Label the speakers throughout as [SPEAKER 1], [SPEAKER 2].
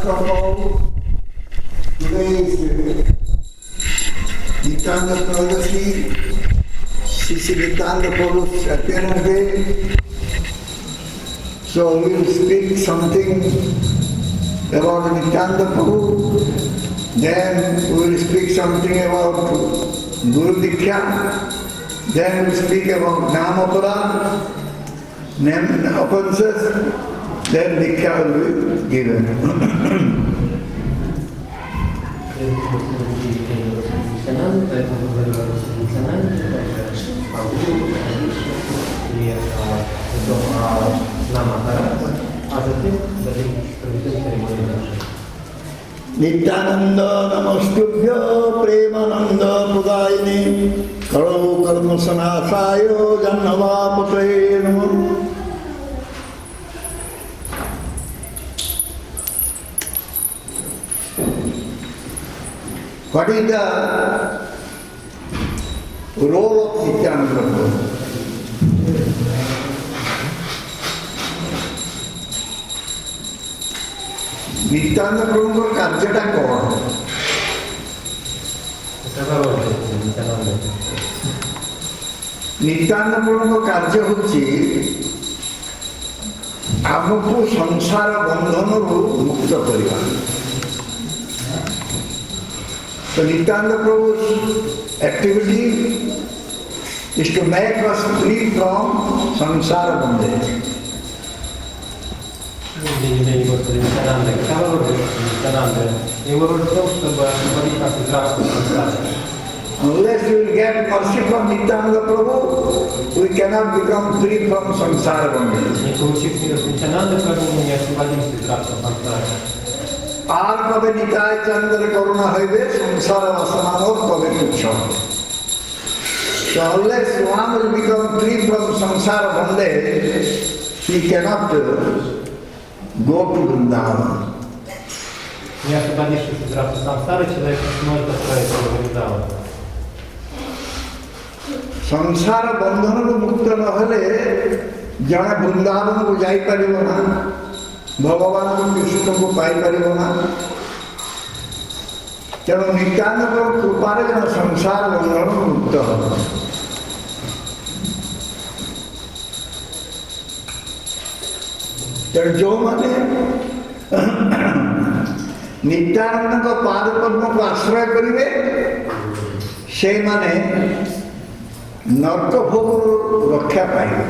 [SPEAKER 1] Prabhu. Today is Nityananda Pradasi, Sri Nityananda Prabhu's appearance day. So we will speak something about Nityananda Prabhu. Then we will speak something about Guru Diksha. Then we will speak about Namapada, name offenses. Then Diksha will be given. Nityananda Namastubhyo Premananda Pudayini Karo Karma Sanasayo Jannavapataye Namo. What is the role of Nityananda Prabhu? Nityananda Prabhu का कार्यटा कौन? Nityananda Prabhu का कार्य होची आमको संसार बंधनरू मुक्त करिबा. So Nityananda Prabhu's activity is to make us free from samsara bondage. Unless we will get mercy from Nityananda Prabhu, we cannot become free from samsara bondage. আর কবে নিতাই চন্দ্রের করুণা হইবে সংসার বাসনার কবে তুচ্ছ. So unless one will become free from samsara bondage, he cannot go to Vrindavan.
[SPEAKER 2] Не освободившись из рабства самсары, человек не сможет отправиться в Вриндаван.
[SPEAKER 1] ସଂସାର ବନ୍ଧନରୁ ମୁକ୍ତ ନହେଲେ ଜଣେ ବୃନ୍ଦାବନକୁ ଯାଇପାରିବ ନା, ଭଗବାନଙ୍କୁ କୃଷ୍ଣଙ୍କୁ ପାଇପାରିବ ନା. ତେଣୁ ନିତ୍ୟାନନ୍ଦ କୃପାରେ ଜଣେ ସଂସାର ବନ୍ଧନରୁ ମୁକ୍ତ ହେବ. ତେଣୁ ଯେଉଁମାନେ ନିତ୍ୟାନନ୍ଦଙ୍କ ପାଦପଦ୍ମକୁ ଆଶ୍ରୟ କରିବେ ସେଇମାନେ ନର୍କ ଭୋଗରୁ ରକ୍ଷା ପାଇବେ.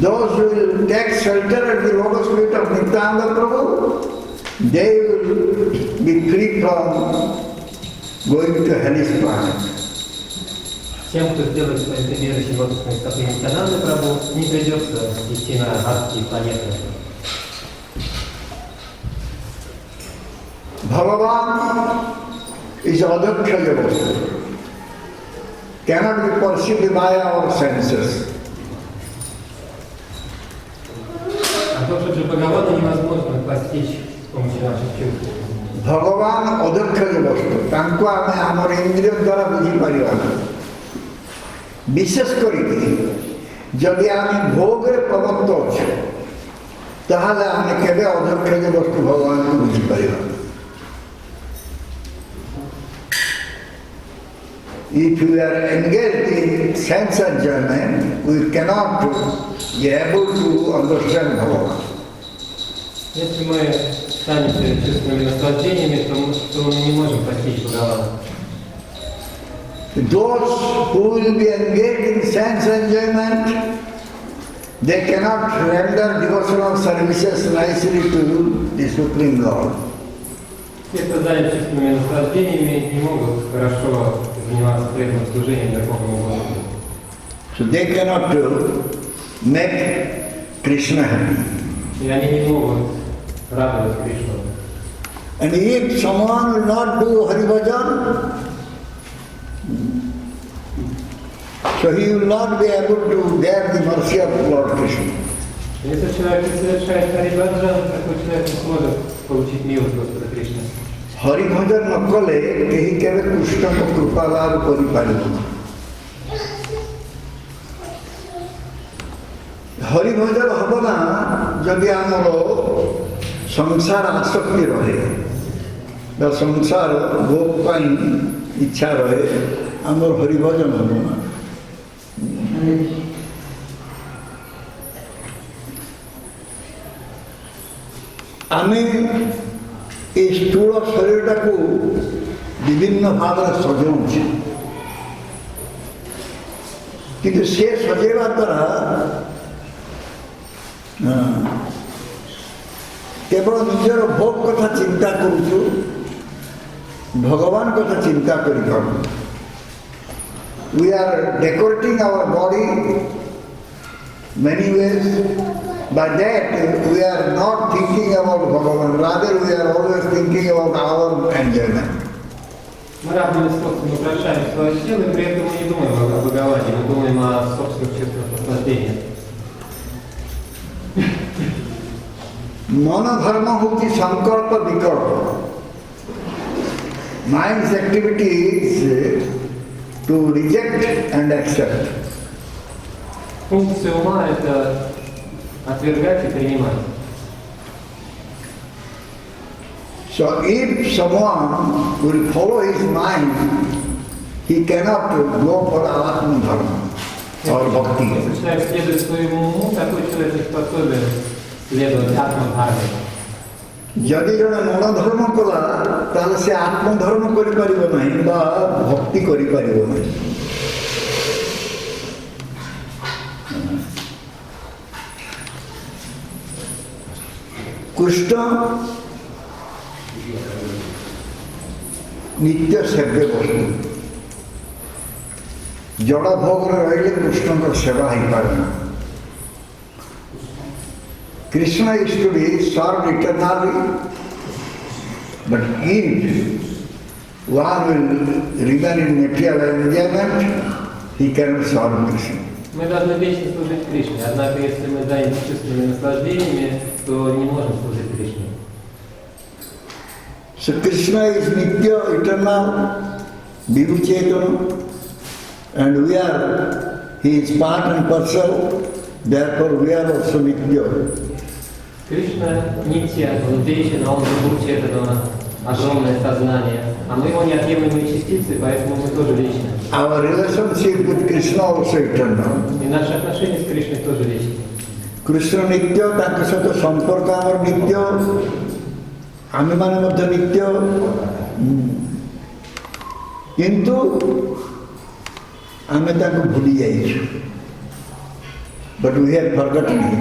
[SPEAKER 1] Those who will take shelter at the lotus feet of Nityananda Prabhu, they will be free from going to hellish planet.
[SPEAKER 2] Тем, кто сделает своим прибежищем лотосной стопы Нитянанды Прабху, не придется идти на адские планеты.
[SPEAKER 1] Bhagavan is adakshaya vastu, cannot be perceived by our senses.
[SPEAKER 2] Бхагавана невозможно постичь с помощью наших чувств.
[SPEAKER 1] Bhagavan adakshaya vastu, ତାଙ୍କୁ ଆମେ ଆମର ଇନ୍ଦ୍ରିୟ ଦ୍ୱାରା ବୁଝିପାରିବା ନା. ବିଶେଷ କରିକି ଯଦି ଆମେ ଭୋଗରେ ପ୍ରବତ୍ତ ଅଛୁ ତାହେଲେ ଆମେ କେବେ ଅଦକ୍ଷୟ ବସ୍ତୁ ଭଗବାନଙ୍କୁ ବୁଝିପାରିବା. If we are engaged in sense enjoyment, we cannot be able to understand Bhagavan.
[SPEAKER 2] Если мы станем чувственными наслаждениями, то мы не можем постичь Бхагавана.
[SPEAKER 1] Those who will be engaged in sense enjoyment, they cannot render devotional services nicely to the Supreme Lord.
[SPEAKER 2] Те, кто занят чувственными наслаждениями, не могут хорошо заниматься преданным служением Верховному Господу.
[SPEAKER 1] So they cannot make Krishna happy.
[SPEAKER 2] И они не могут радовать Кришну.
[SPEAKER 1] And if someone will not do Hari Bhajan, so he will not be able to bear the mercy of Lord Krishna.
[SPEAKER 2] Если человек не совершает Хари-баджан, такой человек не сможет получить милость Господа Кришны.
[SPEAKER 1] Hari Bhajan न कले केही केवे कृष्ण को कृपा लाभ करि पारिबो. हरि भजन hub ना जदि आमर संसार आसक्ति रहे संसार भोग पाई इच्छा रहे आमर हरिभजन हम ना आम स्थूल शरीर को विभिन्न भाव सजाऊे किंतु से सजेवा द्वारा केवल निजर भोग कथा चिंता करूँ भगवान कथा चिंता करी we are decorating our body many ways. By that we are not thinking about Bhagavan, rather we are always thinking about our enjoyment.
[SPEAKER 2] Мы разными способами украшаем свое тело, и при этом мы не думаем о Бхагаване, мы думаем о собственных чувствах наслаждения.
[SPEAKER 1] Monodharma hochi sankalpa vikalpa. Mind's activity is to reject and accept.
[SPEAKER 2] Функция ума – это отвергать и принимать.
[SPEAKER 1] So if someone will follow his mind, he cannot go for Atma Dharma or Bhakti.
[SPEAKER 2] Если человек следует своему уму, такой человек не способен следовать Атма-дхарме.
[SPEAKER 1] যদি জনে মনোধর্ম কলা তাহলে সে আত্মধর্ম করিপারিব নাই বা ভক্তি করিপারিব নাই। কৃষ্ণ নিত্য সেব্য বস্তু জড় ভোগরে রহিলে কৃষ্ণଙ୍କର সেবা ହେଇପାରେ না। Krishna is to be served eternally, but if one will remain in material enjoyment, he cannot serve Krishna.
[SPEAKER 2] Мы должны вечно служить Кришне, однако если мы заняты чувственными наслаждениями, то не можем служить Кришне.
[SPEAKER 1] So Krishna is Nitya, eternal, Vibhuchetana, and he is part and parcel, therefore we are also Nitya.
[SPEAKER 2] Кришна Нитья, он вечен, он Вибхучетана, огромное сознание, а мы его неотъемлемые частицы, поэтому мы тоже вечны.
[SPEAKER 1] Our relationship with Krishna also eternal.
[SPEAKER 2] И наши отношения с Кришной тоже вечны.
[SPEAKER 1] Krishna Nitya, ତାଙ୍କ ସହିତ ସମ୍ପର୍କ ଆମର ନିତ୍ୟ, ଆମେମାନେ ମଧ୍ୟ ନିତ୍ୟ, କିନ୍ତୁ ଆମେ ତାଙ୍କୁ ଭୁଲି ଯାଇଛୁ, but we have forgotten him.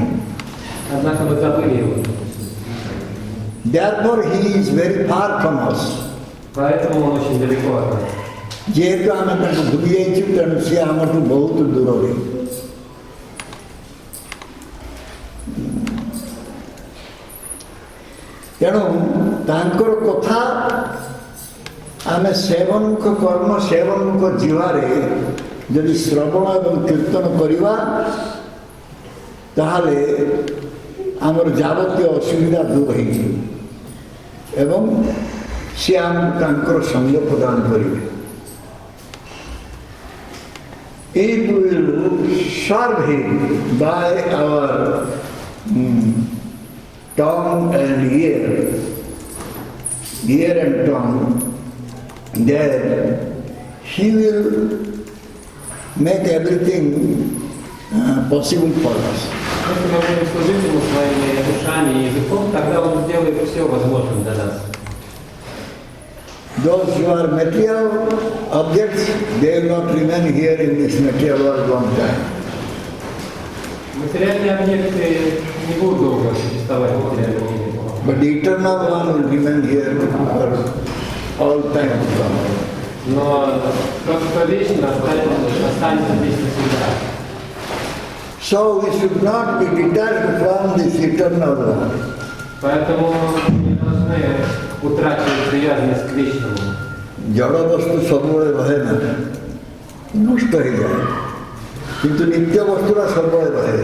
[SPEAKER 2] Однако мы забыли его.
[SPEAKER 1] Therefore he is very far from us.
[SPEAKER 2] Поэтому он очень далеко от нас.
[SPEAKER 1] ଯେହେତୁ ଆମେ ତାଙ୍କୁ ଭୁଲି ଯାଇଛୁ ତେଣୁ ସିଏ ଆମଠୁ ବହୁତ ଦୂରରେ। ତେଣୁ ତାଙ୍କର କଥା ଆମେ ସେବନଙ୍କ କର୍ମ ସେବନଙ୍କ ଜିହ୍ୱାରେ ଯଦି ଶ୍ରବଣ ଏବଂ କୀର୍ତ୍ତନ କରିବା ତାହେଲେ ଆମର ଯାବତୀୟ ଅସୁବିଧା ଦୂର ହେଇଯିବ ଏବଂ ସେ ଆମକୁ ତାଙ୍କର ସଙ୍ଗ ପ୍ରଦାନ କରିବେ। If we will serve him by our tongue and ear and tongue, then he will make everything possible for us.
[SPEAKER 2] Если мы будем служить ему своими ушами и языком, тогда он сделает все возможное для нас.
[SPEAKER 1] Those who are material objects, they will not remain here in this material world long time.
[SPEAKER 2] Материальные объекты не будут долго существовать в материальном мире.
[SPEAKER 1] But the eternal one will remain here for all time to come.
[SPEAKER 2] Но тот, кто вечен, останется здесь навсегда.
[SPEAKER 1] So we should not be detached from this eternal one.
[SPEAKER 2] Поэтому мы должны утрачивать привязанность к вечному.
[SPEAKER 1] जड़ वस्तु सबुले रहे ना नष्ट हो जाए किंतु नित्य वस्तुरा सबुले रहे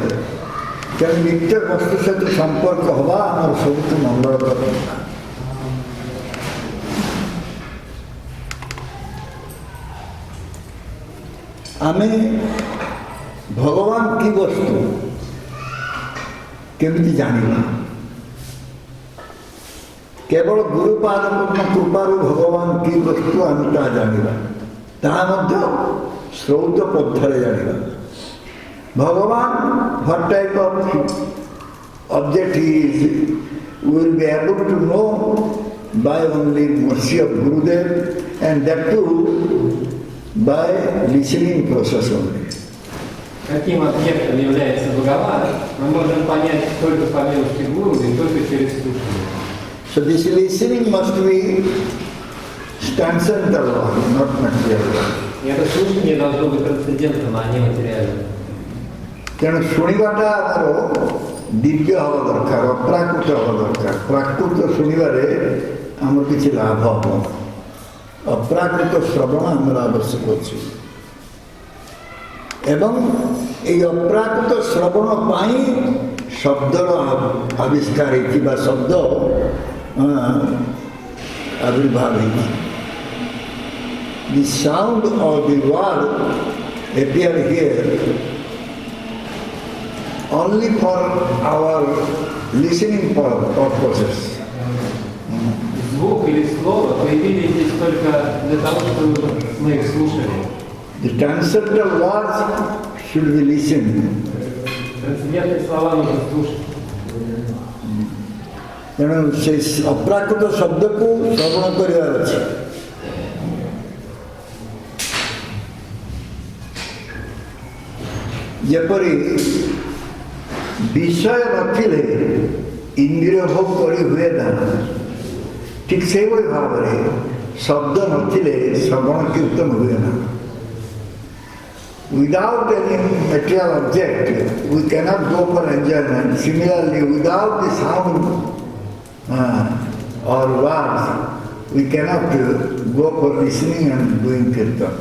[SPEAKER 1] क्या नित्य वस्तु सहित संपर्क हवा आम सब मंगलकर आम भगवान की वस्तु केमिति जानिबा केवल गुरुपाद कृपारू भगवान की वस्तु आम ता जाना ता स्रोत पद्धर जाना भगवान what type of object he is we will be able to know by only mercy of Gurudev and that too by listening process only.
[SPEAKER 2] Каким объектом является Бхагаван, мы можем понять только по милости Гуру и только через слушание.
[SPEAKER 1] So this listening must be transcendental one, not material one.
[SPEAKER 2] И это слушание должно быть трансцендентным, а не материальным.
[SPEAKER 1] ତେଣୁ ଶୁଣିବାଟା ଆମର ଦିବ୍ୟ ହେବା ଦରକାର ଅପ୍ରାକୃତ ହେବା ଦରକାର ପ୍ରାକୃତ ଶୁଣିବାରେ ଆମର କିଛି ଲାଭ ହେବ ଅପ୍ରାକୃତ ଶ୍ରବଣ ଆମର ଆବଶ୍ୟକ ଅଛି ଏବଂ ଏହି ଅପ୍ରାକୃତ ଶ୍ରବଣ ପାଇଁ ଶବ୍ଦର ଆବିଷ୍କାର ହେଇଛି ବା ଶବ୍ଦ ଆବିର୍ଭାବ ହେଇଛି the sound of the word appear here only for our listening purposes.
[SPEAKER 2] Звук или слово появились здесь только для того, чтобы мы их слушали.
[SPEAKER 1] The transcendental words should be listened.
[SPEAKER 2] Трансцендентные слова нужно слушать.
[SPEAKER 1] ତେଣୁ ସେ ଅପ୍ରାକୃତ ଶବ୍ଦକୁ ଶ୍ରବଣ କରିବାର ଅଛି ଯେପରି विषय नथिले इंद्रिय भोग करी हुए ना ठीक से वही भाव शब्द नथिले श्रवण कीर्तन हुए ना without any material object we cannot go for enjoyment similarly without the sound or words we cannot go for listening and doing kirtan.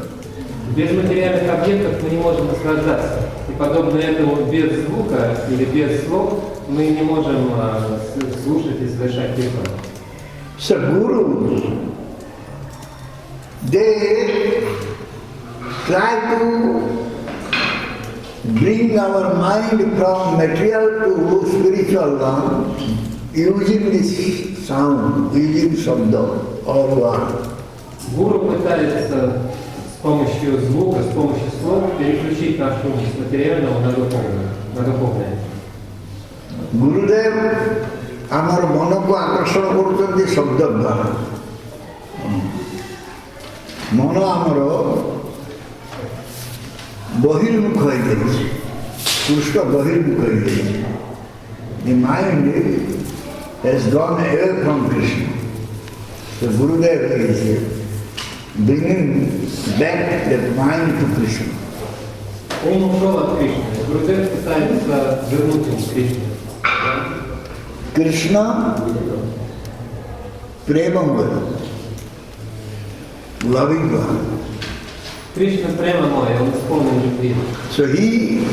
[SPEAKER 2] Без материальных объектов мы не можем наслаждаться. И подобно этому без звука или без слов мы не можем слушать и совершать киртан.
[SPEAKER 1] So gurus, they try to bring our mind from material to spiritual one using this sound, using shabda or word.
[SPEAKER 2] Гуру пытается с помощью звука, с помощью слов переключить наш ум с материального на духовное.
[SPEAKER 1] Gurudev আমার মনକୁ আকর্ষণ କରୁଛନ୍ତି ଶବ୍ଦ ଦ୍ୱାରା ମନ ଆମର ବହିର୍ମୁଖ ହୋଇଯାଇଛି ପୃଷ୍ଠ ବହିର୍ମୁଖ ହୋଇଯାଇଛି The mind has gone away from Krishna. So Gurudev is bringing back that mind to Krishna.
[SPEAKER 2] Он ушел от Кришны. Гурудев пытается вернуть ему Кришну.
[SPEAKER 1] Krishna Premamaya, loving God.
[SPEAKER 2] Кришна прямо мой, он исполнен любви.
[SPEAKER 1] So he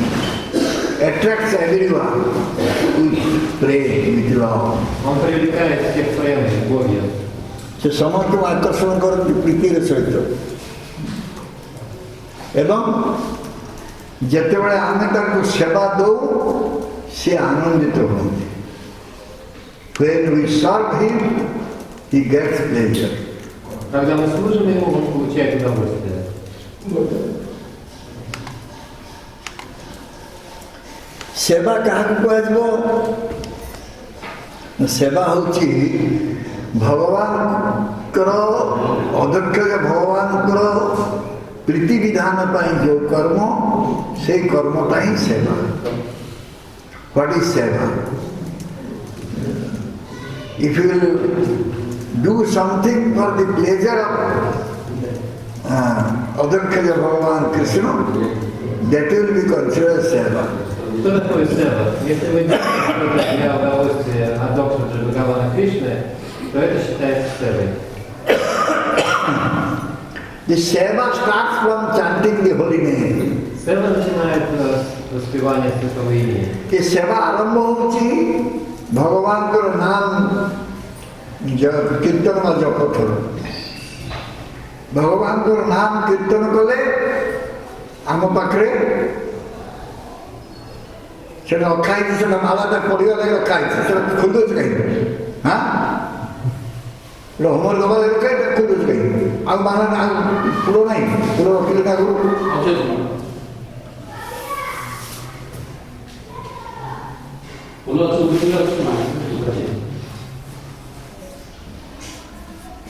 [SPEAKER 1] attracts everyone with praise, with love.
[SPEAKER 2] Он привлекает всех своей любовью.
[SPEAKER 1] ସେ ସମସ୍ତଙ୍କୁ ଆକର୍ଷଣ କରନ୍ତି ପ୍ରୀତିର ସହିତ ଏବଂ ଯେତେବେଳେ ଆମେ ତାଙ୍କୁ ସେବା ଦଉ ସେ ଆନନ୍ଦିତ ହୁଅନ୍ତି When we serve him, he gets pleasure.
[SPEAKER 2] Когда мы служим ему, он получает удовольствие.
[SPEAKER 1] ସେବା କାହାକୁ କୁହାଯିବ ସେବା ହେଉଛି ଭଗବାନଙ୍କର ଅଧ୍ୟକ୍ଷ ଭଗବାନଙ୍କର ପ୍ରୀତି ବିଧାନ ପାଇଁ ଯେଉଁ କର୍ମ ସେଇ କର୍ମଟା ହିଁ ସେବା What is seva? If you will do something for the pleasure of Adhyaksha Bhagavan Krishna, that will be considered seva.
[SPEAKER 2] Что такое сева? Если мы делаем что-то для удовольствия Адхокши Бхагавана Кришны, то это считается севой.
[SPEAKER 1] The seva starts from chanting the holy name.
[SPEAKER 2] Сева начинает с воспевания святого имени.
[SPEAKER 1] ये सेवा आरंभ होची भगवानଙ୍କର नाम कीर्तन ବା ଜପ ଠାରୁ ଭଗବାନଙ୍କର ନାମ କୀର୍ତ୍ତନ କଲେ ଆମ ପାଖରେ ସେଟା ରଖା ହେଇଛି ସେଟା ମାଳାଟା ପଡ଼ିବା ଲାଗି ରଖା ହେଇଛି ସେଟା ଖୋଲୁଛି କାହିଁକି होमवर्क दबा काय करूच काही अग मला पुढं नाही पुढं वकील काय करू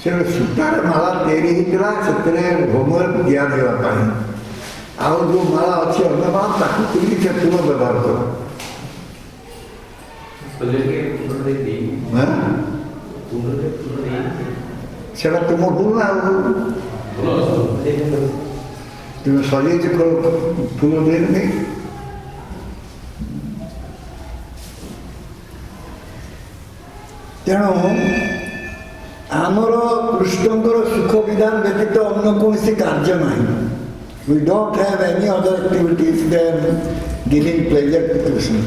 [SPEAKER 1] ସେଟା ସୂତାରେ ମାଳା ତିଆରି ହେଇଥିଲା ସେଥିରେ ହୋମୱର୍କ ଦିଆଯିବା ପାଇଁ ଆଉ ଯେଉଁ ମାଳା ଅଛି ଅନ୍ୟ ମାଳା ତାକୁ କେମିତି ସେ ଫୁଲ ବ୍ୟବହାର କର ସେଟା ତୁମ ଭୁଲ ନା ଆଉ ତୁମେ ସଜେଇଛ ଫୁଲ ଦେଇନି ତେଣୁ ଆମର କୃଷ୍ଣଙ୍କର ସୁଖ ବିଧାନ ବ୍ୟତୀତ ଅନ୍ୟ କୌଣସି କାର୍ଯ୍ୟ ନାହିଁ we don't have any other activities than giving pleasure to Krishna.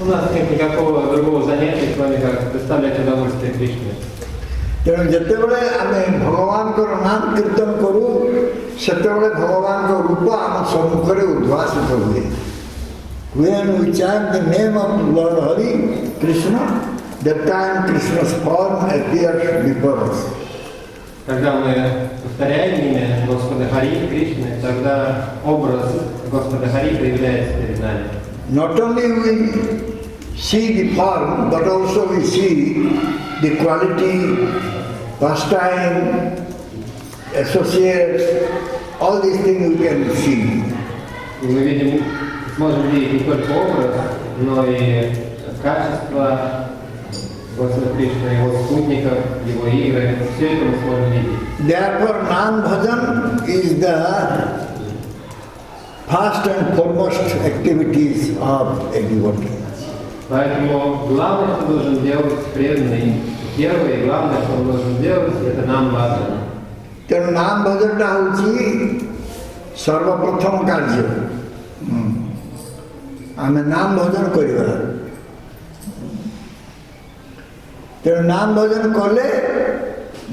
[SPEAKER 2] У нас нет никакого другого занятия, кроме как доставлять удовольствие Кришне.
[SPEAKER 1] ତେଣୁ ଯେତେବେଳେ ଆମେ ଭଗବାନଙ୍କର ନାମ କୀର୍ତ୍ତନ କରୁ ସେତେବେଳେ ଭଗବାନଙ୍କ ରୂପ ଆମ ସମ୍ମୁଖରେ ଉଦ୍ଭାସିତ ହୁଏ. When we chant the name of Lord Hari Krishna, that time Krishna's form appears before us.
[SPEAKER 2] Когда мы повторяем имя Господа Хари Кришны, тогда образ Господа Хари проявляется перед нами.
[SPEAKER 1] Not only we see the form, but also we see the quality, pastime, associates, all these things we can see.
[SPEAKER 2] И мы видим, сможем видеть не только образ, но и качество Господа Кришны, его спутников, его игры, все это мы сможем видеть.
[SPEAKER 1] Therefore, Nam Bhajan is the first and foremost activities of a devotee.
[SPEAKER 2] Поэтому главное, что должен делать преданный, первое и главное, что он должен делать, это Нам Бhajan.
[SPEAKER 1] ତେଣୁ ନାମ ଭଜନଟା ହେଉଛି ସର୍ବପ୍ରଥମ କାର୍ଯ୍ୟ ଆମେ ନାମ ଭଜନ କରିବା ତେଣୁ ନାମ ଭଜନ କଲେ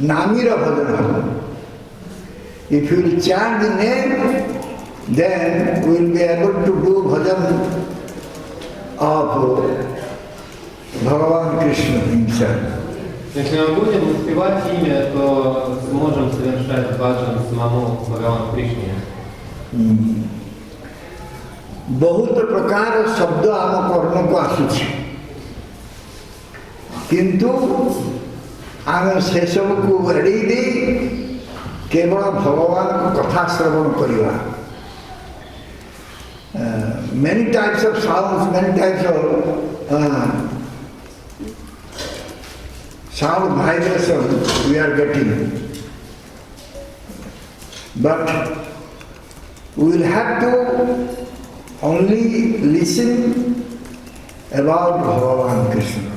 [SPEAKER 1] ନାମୀର ଭଜନ ହେବ if you will chant the name then we will be able to do bhajan of Bhagavan Krishna himself.
[SPEAKER 2] Если мы будем успевать имя, то сможем совершать баджан самому Бхагавану Кришне.
[SPEAKER 1] ବହୁତ ପ୍ରକାର ଶବ୍ଦ ଆମ କର୍ଣ୍ଣକୁ ଆସୁଛି କିନ୍ତୁ ଆମେ ସେସବୁକୁ ଏଡ଼େଇ ଦେଇ କେବଳ ଭଗବାନଙ୍କ କଥା ଶ୍ରବଣ କରିବା many types of sounds, many types of sound vibration we are getting, but we will have to only listen about Bhagavan Krishna.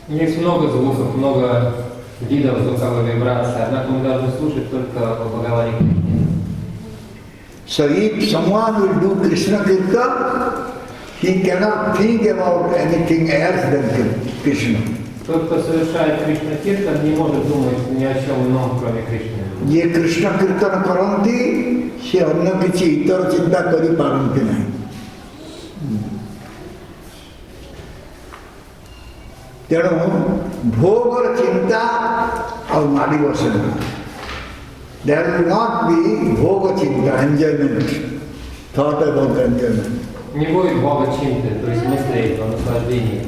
[SPEAKER 2] Есть много звуков, много видов звуковой вибрации, однако мы должны слушать только о Бхагаване Кришне.
[SPEAKER 1] So if someone will do Krishna Kirtan, he cannot think about anything else than Krishna.
[SPEAKER 2] Тот, кто совершает Кришна Киртан, не может думать ни о чем ином, кроме Кришны.
[SPEAKER 1] ये कृष्ण कीर्तन करती से अन्य किसी इतर चिंता करी पारंती नहीं तेणु भोगर चिंता और मारी बसन देयर विल नॉट बी भोग चिंता एंजॉयमेंट थॉट अबाउट एंजॉयमेंट
[SPEAKER 2] Не будет Бога Чинты, то есть мыслей о наслаждении.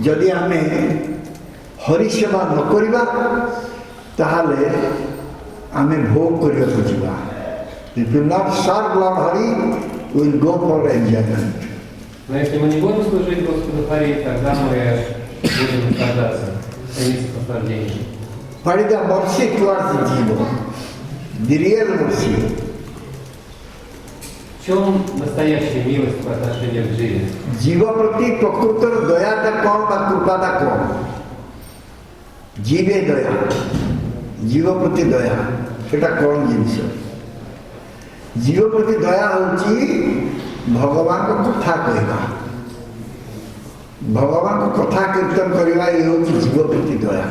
[SPEAKER 1] यदि आमे हरि सेवा न करिबा ताहले आमे भोग करिया बुझिबा if you not serve Lord Hari we will go for enjoyment.
[SPEAKER 2] Но если мы не будем служить Господу Хари, тогда мы будем наслаждаться, стремиться к наслаждению.
[SPEAKER 1] What is the mercy towards the jiva? The real mercy.
[SPEAKER 2] В чем настоящая милость по отношению к Дживе?
[SPEAKER 1] जीव प्रति प्रकृतर दयाटा कौन बा कृपाटा कौन जीवे दया जीव प्रति दया सेटा कौन जिनिस जीव प्रति दया होची भगवान को कथा कहवा भगवान को कथा कीर्तन करवा ये होची जीव प्रति दया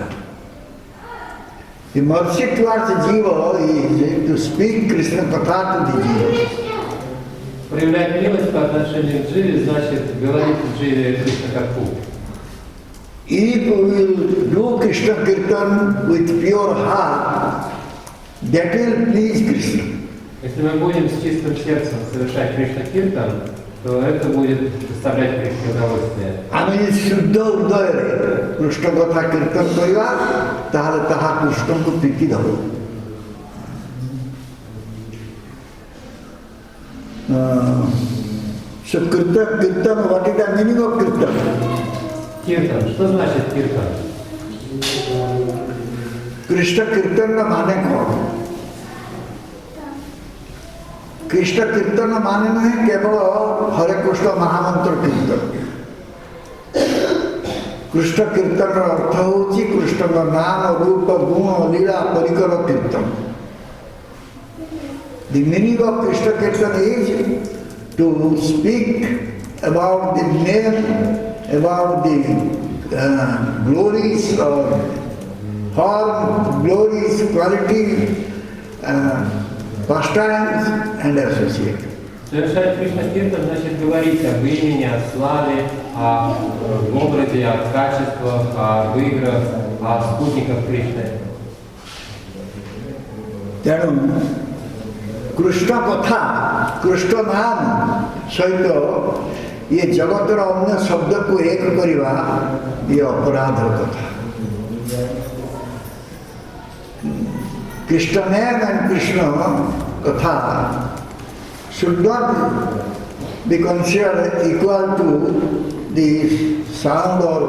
[SPEAKER 1] The mercy towards the jiva is to speak Krishna katha to the jiva.
[SPEAKER 2] Проявлять милость по отношению к Дживе значит говорить Дживе Кришна Катху.
[SPEAKER 1] If we will do Krishna Kirtan with pure heart, that will please Krishna.
[SPEAKER 2] Если мы будем с чистым сердцем совершать Кришна Киртан, то это будет доставлять Кришне удовольствие.
[SPEAKER 1] আমি শুদ্ধ হৃদয়ে কৃষ্ণ কথা কীর্তন করিবা তাহলে তাহা কৃষ্ণଙ୍କୁ প্রীতি দেব। So kirtan, what is the meaning of kirtan?
[SPEAKER 2] Киртан. Что значит киртан?
[SPEAKER 1] Krishna কীর্তন মানে কଣ? কৃষ্ণ কীর্তন মানে নহে কেবল হরে কৃষ্ণ মহামন্ত্র কীর্তন। কৃষ্ণ কীর্তনর অর্থ হচ্ছে কৃষ্ণଙ୍କ নাম রূপ গুণ লীলা পরিকর কীর্তন। The meaning of Krishna Kirtan is to speak about the name, about the glories or form, glories, quality, pastimes and associate.
[SPEAKER 2] Совершать Кришна Киртан значит говорить об имени, о славе, о образе, о качествах, о играх, о спутниках Кришны.
[SPEAKER 1] ତେଣୁ କୃଷ୍ଣ କଥା କୃଷ୍ଣ ନାମ ସହିତ ଇଏ ଜଗତର ଅନ୍ୟ ଶବ୍ଦକୁ ଏକ କରିବା ଇଏ ଅପରାଧର କଥା। Krishna name and Krishna katha should not be considered equal to the sound or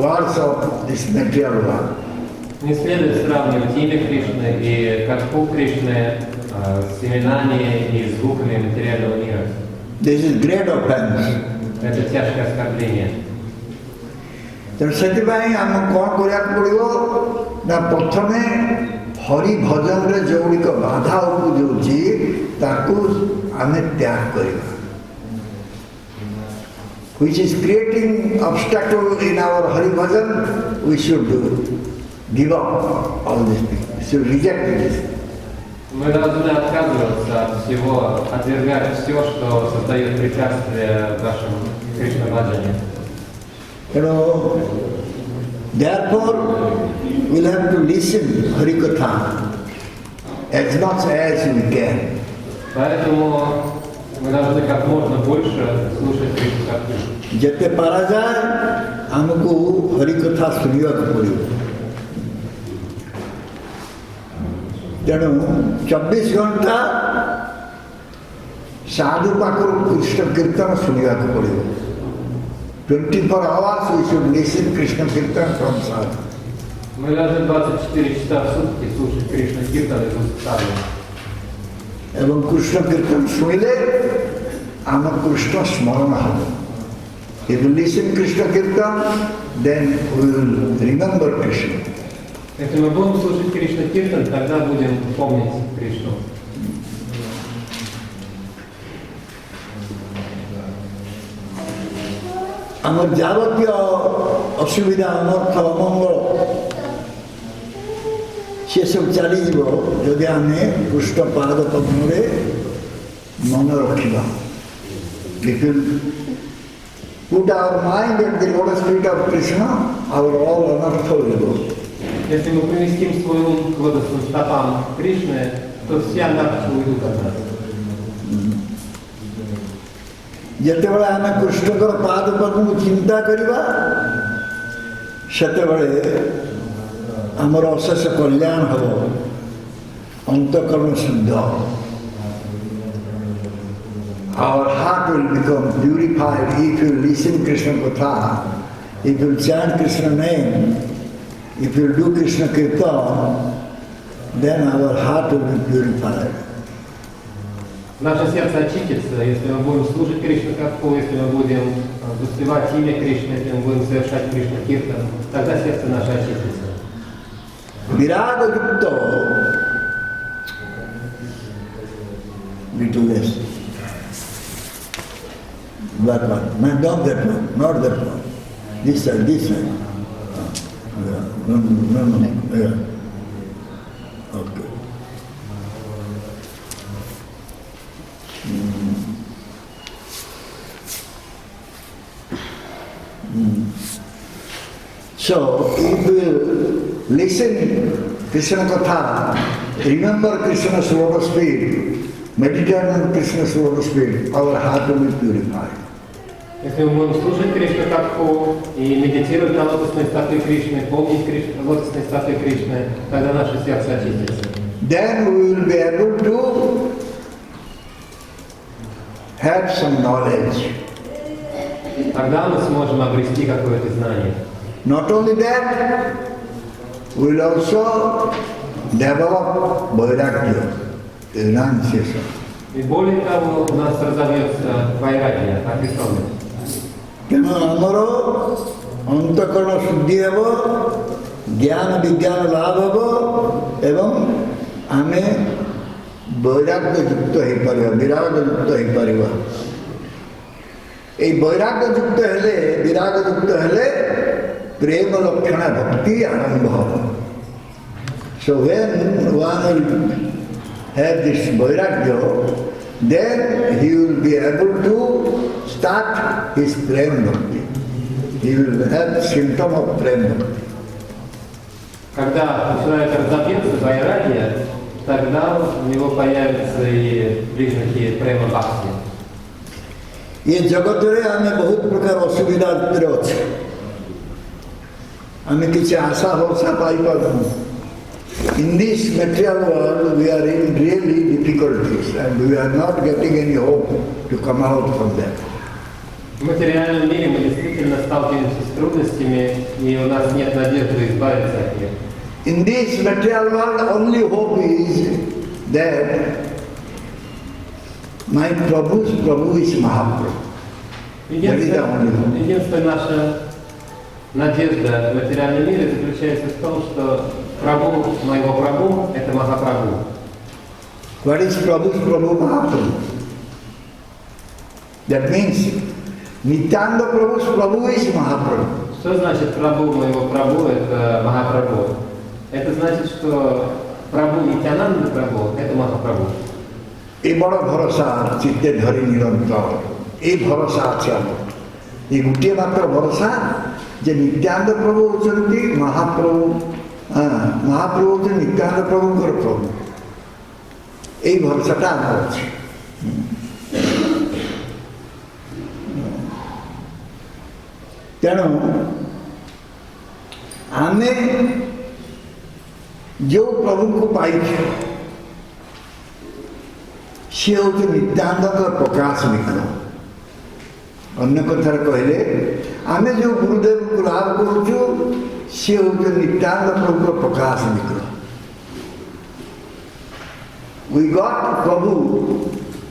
[SPEAKER 1] words of this material world.
[SPEAKER 2] Не следует сравнивать имя Кришны и катху Кришны с именами и звуками материального мира.
[SPEAKER 1] This is great offense.
[SPEAKER 2] Это тяжкое оскорбление.
[SPEAKER 1] ତେଣୁ ସେଥିପାଇଁ ଆମକୁ କ'ଣ କରିବାକୁ ପଡ଼ିବ ନା ପ୍ରଥମେ ହରି ଭଜନରେ ଯେଉଁଗୁଡ଼ିକ ବାଧା ଉପୁଜୁଛି ତାକୁ ଆମେ ତ୍ୟାଗ କରିବା। Which is creating obstacle in our Hari Bhajan, we should give up all these things. We should reject this.
[SPEAKER 2] Мы должны отказываться от всего, отвергать все, что создает препятствия в нашем Кришна-баджане.
[SPEAKER 1] Therefore, we'll have to listen Harikatha as much as we can.
[SPEAKER 2] Поэтому мы должны как можно больше слушать Кришна-катху.
[SPEAKER 1] ଯେତେ ପାରାଯାଏ ଆମକୁ ହରିକଥା ଶୁଣିବାକୁ ପଡ଼ିବ। ତେଣୁ 24 ଘଣ୍ଟା ସାଧୁ ପାଖରୁ କୃଷ୍ଣ କୀର୍ତ୍ତନ ଶୁଣିବାକୁ ପଡ଼ିବ। 24 hours we should listen Krishna Kirtan from sadhu.
[SPEAKER 2] Мы должны 24 часа в сутки слушать Кришна Киртан из уст саду.
[SPEAKER 1] এবং কৃষ্ণ কীর্তন শুনিলে আমার কৃষ্ণ স্মরণ হবে। If you listen Krishna Kirtan, then we will remember Krishna.
[SPEAKER 2] Если мы будем слушать Кришна Киртан, тогда будем помнить Кришну.
[SPEAKER 1] আমার যাবতীয় অসুবিধা অনর্থ অমঙ্গল সেসব চালিଯିବ যদি ଆମେ କୃଷ୍ଣ ପାଦ ପଦ୍ମରେ ମନ ରଖିବା। If you put our mind at the lotus feet of Krishna, our all anartha will go.
[SPEAKER 2] Если мы поместим свой ум к лотосным стопам Кришны, то все анархи уйдут от нас.
[SPEAKER 1] ଯେତେବେଳେ ଆମେ କୃଷ୍ଣଙ୍କର ପାଦ ପଦ୍ମକୁ ଚିନ୍ତା କରିବା ସେତେବେଳେ ଆମର ଅଶେଷ କଲ୍ୟାଣ ହେବ, ଅନ୍ତଃକରଣ ଶୁଦ୍ଧ। Our heart will become purified if you listen Krishna Katha, if you chant Krishna name, if you do Krishna Kirtan, then our heart will be purified.
[SPEAKER 2] Наше сердце очистится, если мы будем слушать Кришна-катху, если мы будем воспевать имя Кришны, если мы будем совершать Кришна-киртан, тогда сердце наше очистится.
[SPEAKER 1] Viraga Yukta, little less. That one. No, not that one. Not that one. This side, this side. Yeah. No. Yeah. Okay. So if we listen Krishna Katha, remember Krishna's lotus feet, meditate on Krishna's lotus feet, our heart will be purified.
[SPEAKER 2] Если мы будем слушать Кришна Катху и медитировать на лотосной статуе Кришны, помнить лотосной статуе Кришны, тогда наше сердце очистится.
[SPEAKER 1] Then we will be able to have some knowledge.
[SPEAKER 2] Тогда мы сможем обрести какое-то знание.
[SPEAKER 1] Not only that, we will also develop vairagya, renunciation.
[SPEAKER 2] И более того, у нас разовьется вайрагья, отрешенность.
[SPEAKER 1] ତେଣୁ ଆମର ଅନ୍ତଃକରଣ ଶୁଦ୍ଧି ହେବ, ଜ୍ଞାନ ବିଜ୍ଞାନ ଲାଭ ହେବ ଏବଂ ଆମେ ବୈରାଗ୍ୟଯୁକ୍ତ ହେଇପାରିବା, ବିରାଗଯୁକ୍ତ ହେଇପାରିବା। এই বৈরাগ্যযুক্ত ହେଲେ বিরাগযুক্ত ହେଲେ প্রেম লক্ষণ ভক্তি আরম্ভ ହେବ। So when one will have this vairagya, then he will be able to start his prem bhakti. He will have symptom of prem bhakti.
[SPEAKER 2] Когда у человека разобьется вайрагья, тогда у него появятся и признаки према бхакти.
[SPEAKER 1] ये जगतरे आमे बहुत प्रकार असुविधा अच्छे आमे किसी आशा भरसा पाई पारु। In this material world we are in really difficulties and we are not getting any hope to come out from that.
[SPEAKER 2] В материальном мире мы действительно сталкиваемся с трудностями, и у нас нет надежды избавиться от них.
[SPEAKER 1] In this material world only hope is that my Prabhu's Prabhu is Mahaprabhu. That is the only hope.
[SPEAKER 2] Единственная наша надежда в материальном мире заключается в том, что Прабху, моего Прабху, это Махапрабху.
[SPEAKER 1] What is Prabhu's Prabhu Mahaprabhu? That means Nityananda Prabhu's Prabhu is Mahaprabhu.
[SPEAKER 2] Что значит Прабху моего Прабху, это Махапрабху? Это значит, что Прабху Нитянанда Прабху, это Махапрабху.
[SPEAKER 1] এই বড় ভরসা চিত্তে ধরি নিরন্তর, এই ভরসা আছে আমার। এই গোটিয়ে মাত্র ভরসা যে নিত্যানন্দ প্রভু হচ্ছেন মহাপ্রভু, মহাপ্রভু হচ্ছেন নিত্যানন্দ প্রভুঙ্কর প্রভু। এই ভরসাটা আমার আছে। ତେଣୁ ଆମେ ଯେଉଁ ପ୍ରଭୁଙ୍କୁ ପାଇଛୁ ସେ ହେଉଛି ନିତ୍ୟାନନ୍ଦଙ୍କର ପ୍ରକାଶ ବିଗ୍ରହ। ଅନ୍ୟ କଥାରେ କହିଲେ ଆମେ ଯେଉଁ ଗୁରୁଦେବଙ୍କୁ ଲାଭ କରୁଛୁ ସେ ହେଉଛି ନିତ୍ୟାନନ୍ଦ ପ୍ରଭୁଙ୍କର ପ୍ରକାଶ ବିଗ୍ରହ। We got Prabhu,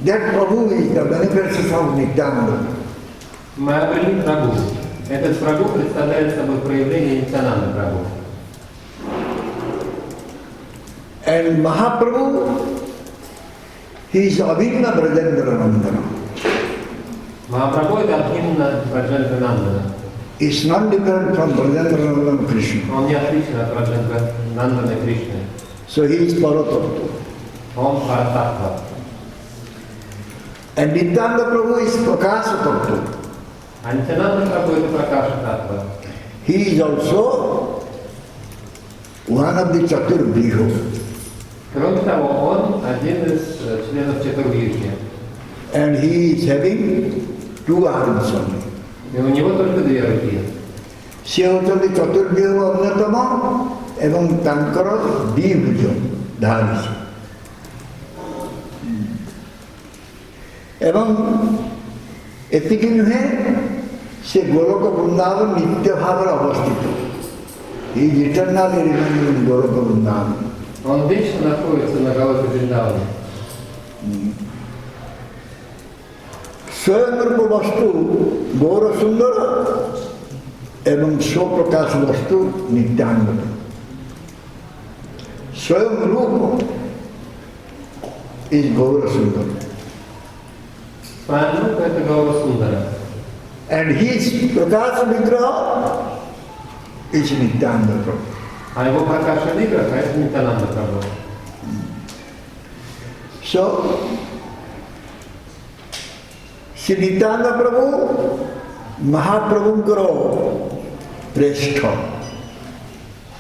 [SPEAKER 1] that Prabhu is the manifestation of Nityananda.
[SPEAKER 2] Мы обрели Прабху. Этот Прабху представляет собой проявление Нитянанды Прабху.
[SPEAKER 1] And Mahaprabhu, he is Abhinna Brajendra Nandana.
[SPEAKER 2] Махапрабху это Абхинна Браджендра Нандана.
[SPEAKER 1] It's not different from Brajendra Nandana Krishna.
[SPEAKER 2] Он не отличен от Браджендра Нанданы Кришны.
[SPEAKER 1] So he is Paratattva.
[SPEAKER 2] Он Парататтва.
[SPEAKER 1] And Nityananda Prabhu is Prakasa Tattva.
[SPEAKER 2] А Нитянанда Прабху это Пракаша Таттва.
[SPEAKER 1] He is also one of the Chaturvihas.
[SPEAKER 2] Кроме того, он один из членов Чатурвирхи.
[SPEAKER 1] And he is having two arms only.
[SPEAKER 2] И у него только две руки.
[SPEAKER 1] ସେ ହେଉଛନ୍ତି ଚତୁର୍ଭୁଜ ଅନ୍ୟତମ ଏବଂ ତାଙ୍କର ଦ୍ୱିଭୁଜ ଧାରିଛି। ଏବଂ ଏତିକି ନୁହେଁ, ସେ ଗୋଲକ ବୃନ୍ଦାବନ ନିତ୍ୟ ଭାବରେ ଅବସ୍ଥିତ। He is eternally remaining in ଗୋଲକ ବୃନ୍ଦାବନ।
[SPEAKER 2] Он вечно находится на Галоке Вриндаване.
[SPEAKER 1] ସ୍ୱୟଂ ରୂପ ବସ୍ତୁ ଗୌର ସୁନ୍ଦର ଏବଂ ସ୍ୱପ୍ରକାଶ ବସ୍ତୁ ନିତ୍ୟାନନ୍ଦ। ସ୍ୱୟଂ ରୂପ is Gaur Sundar.
[SPEAKER 2] Сваянруп это Гаура Сундара.
[SPEAKER 1] And his Prakash Vigraha is Nityananda Prabhu.
[SPEAKER 2] А его Пракаша Виграха это Нитянанда Прабху.
[SPEAKER 1] So, Sri Nityananda Prabhu, Mahaprabhuଙ୍କର ପ୍ରେଷ୍ଠ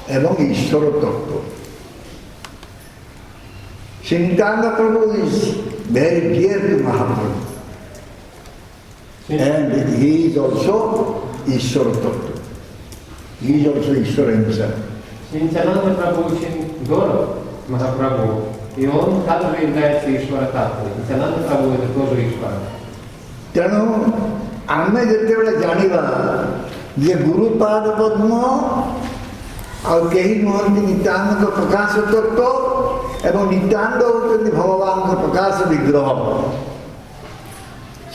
[SPEAKER 1] এবং ঈশ্বর তত্ত্ব। Nityananda Prabhu is very dear to Mahaprabhu. And he is also Ishvara Tattva. He is also Ishvara himself.
[SPEAKER 2] Nityananda Prabhu очень дорог Махапрабху, и он также является Ишвара Таттвой. Nityananda Prabhu это тоже Ишвара.
[SPEAKER 1] ତେଣୁ ଆମେ ଯେତେବେଳେ ଜାଣିବା ଯେ ଗୁରୁପାଦ ପଦ୍ମ ଆଉ କେହି ନୁହନ୍ତି ନିତ୍ୟାନନ୍ଦଙ୍କ ପ୍ରକାଶ ତତ୍ତ୍ୱ ଏବଂ ନିତ୍ୟାନନ୍ଦ ହେଉଛନ୍ତି ଭଗବାନଙ୍କ ପ୍ରକାଶ ବିଗ୍ରହ,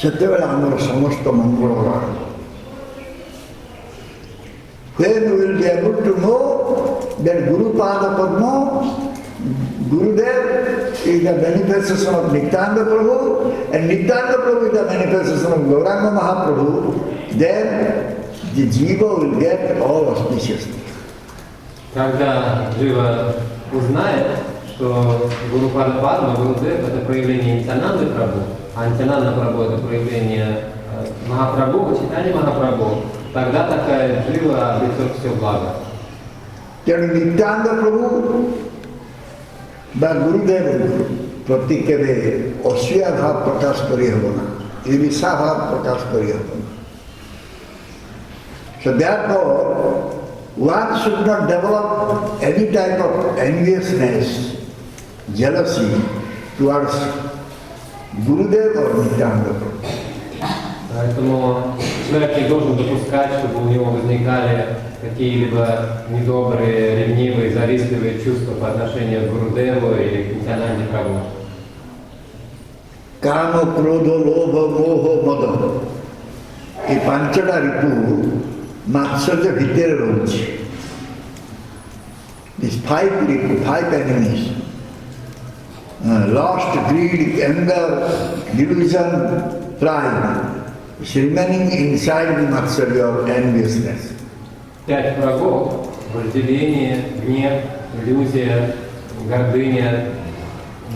[SPEAKER 1] ସେତେବେଳେ ଆମର ସମସ୍ତ ମଙ୍ଗଳ ହବ। When we will be able to know that Gurupada Padma, Gurudev is the manifestation of Nityananda Prabhu and Nityananda Prabhu is the manifestation of Gauranga Mahaprabhu, then the Jiva will get all auspiciousness.
[SPEAKER 2] Когда Джива узнает, что Гурупада Падма, Гурудев это проявление Нитянанды Прабху, а Нитянанда Прабху это проявление Махапрабху, Чайтанья Махапрабху, тогда такая Джива обретет все благо.
[SPEAKER 1] ତେଣୁ ନିତ୍ୟାନନ୍ଦ ପ୍ରଭୁ ବା ଗୁରୁଦେବ ପ୍ରତି କେବେ ଅସୂୟା ଭାବ ପ୍ରକାଶ କରିହେବ ନା, ଈର୍ଷା ଭାବ ପ୍ରକାଶ କରିହେବ ନା। So therefore, one should not develop any type of enviousness, jealousy towards Gurudev or Nityananda Prabhu.
[SPEAKER 2] Поэтому человек не должен допускать, чтобы у него возникали какие-либо недобрые, ревнивые, завистливые чувства по отношению к Гурудеву или к Нитянанде Прабху.
[SPEAKER 1] Kama, Krodha, Lobha, Moha, Mada. এই ପାଞ୍ଚଟା ରିପୁ ମାତ୍ସର୍ଯ୍ୟ ଭିତରେ ରହୁଛି। These five ripu, five enemies. Lust, greed, anger, delusion, pride is remaining inside the matsarya or enviousness.
[SPEAKER 2] 5 врагов – вожделение, гнев, иллюзия, гордыня,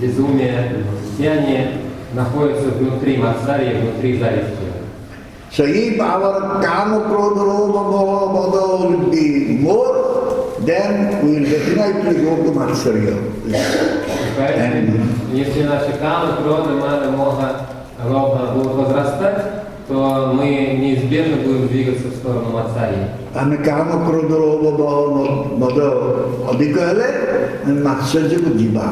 [SPEAKER 2] безумие – все они находятся внутри мацарьи, внутри зависти.
[SPEAKER 1] So if our kama, krodha, lobha, moha, mada will be more, then we will definitely go to matsarya.
[SPEAKER 2] Поэтому, если наши камы, кроды, мада, моха, лобха будут возрастать, то мы неизбежно будем двигаться в сторону мацарьи.
[SPEAKER 1] ଆମେ କାମ କ୍ରୋଧ ଲୋଭ ମଦ ଅଧିକ ହେଲେ ଆମେ ମାତ୍ସର୍ଯ୍ୟକୁ ଯିବା,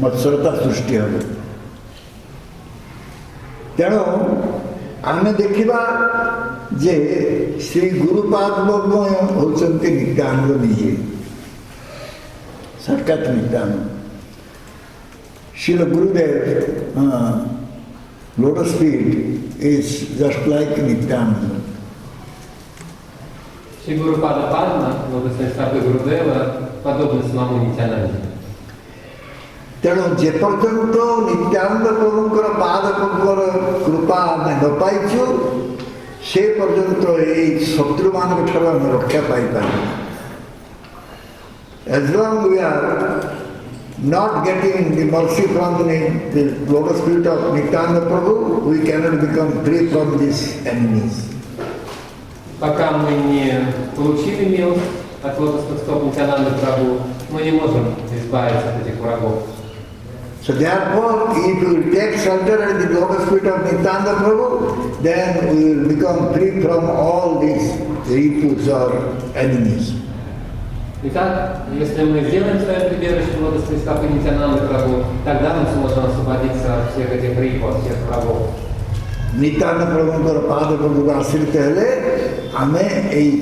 [SPEAKER 1] ମତ୍ସରତା ସୃଷ୍ଟି ହେବ। ତେଣୁ ଆମେ ଦେଖିବା ଯେ ଶ୍ରୀ ଗୁରୁପାଦ ପଦ୍ମ ହେଉଛନ୍ତି ନିତ୍ୟାନନ୍ଦ ନିଜେ, ସାକ୍ଷାତ Nityananda. Srila Gurudev, lotus feet is just like Nityananda.
[SPEAKER 2] Шри Гурупада Падма, лотосной стопы Гурудева, подобны самому Нитянанде.
[SPEAKER 1] ତେଣୁ ଯେପର୍ଯ୍ୟନ୍ତ ନିତ୍ୟାନନ୍ଦ ପ୍ରଭୁଙ୍କର ପାଦ ପଦ୍ମର କୃପା ଆମେ ନ ପାଇଛୁ, ସେ ପର୍ଯ୍ୟନ୍ତ ଏଇ ଶତ୍ରୁମାନଙ୍କ ଠାରୁ ଆମେ ରକ୍ଷା ପାଇପାରିବା। As long we are not getting the mercy from the lotus feet of Nityananda Prabhu, we cannot become free from these enemies.
[SPEAKER 2] Пока мы не получили милость от лотосных стоп Нитянанды Прабху, мы не можем избавиться от этих врагов.
[SPEAKER 1] So therefore, if we will take shelter at the lotus feet of Nityananda Prabhu, then we will become free from all these ripus or enemies.
[SPEAKER 2] Итак, если мы сделаем свое прибежище в лотосной стопы Нитянанды Прабху, тогда мы сможем освободиться от всех этих рипов, от всех врагов.
[SPEAKER 1] Nityananda ପ୍ରଭୁଙ୍କର ପାଦ ପଦ୍ମକୁ ଆଶ୍ରିତ ହେଲେ ଆମେ ଏଇ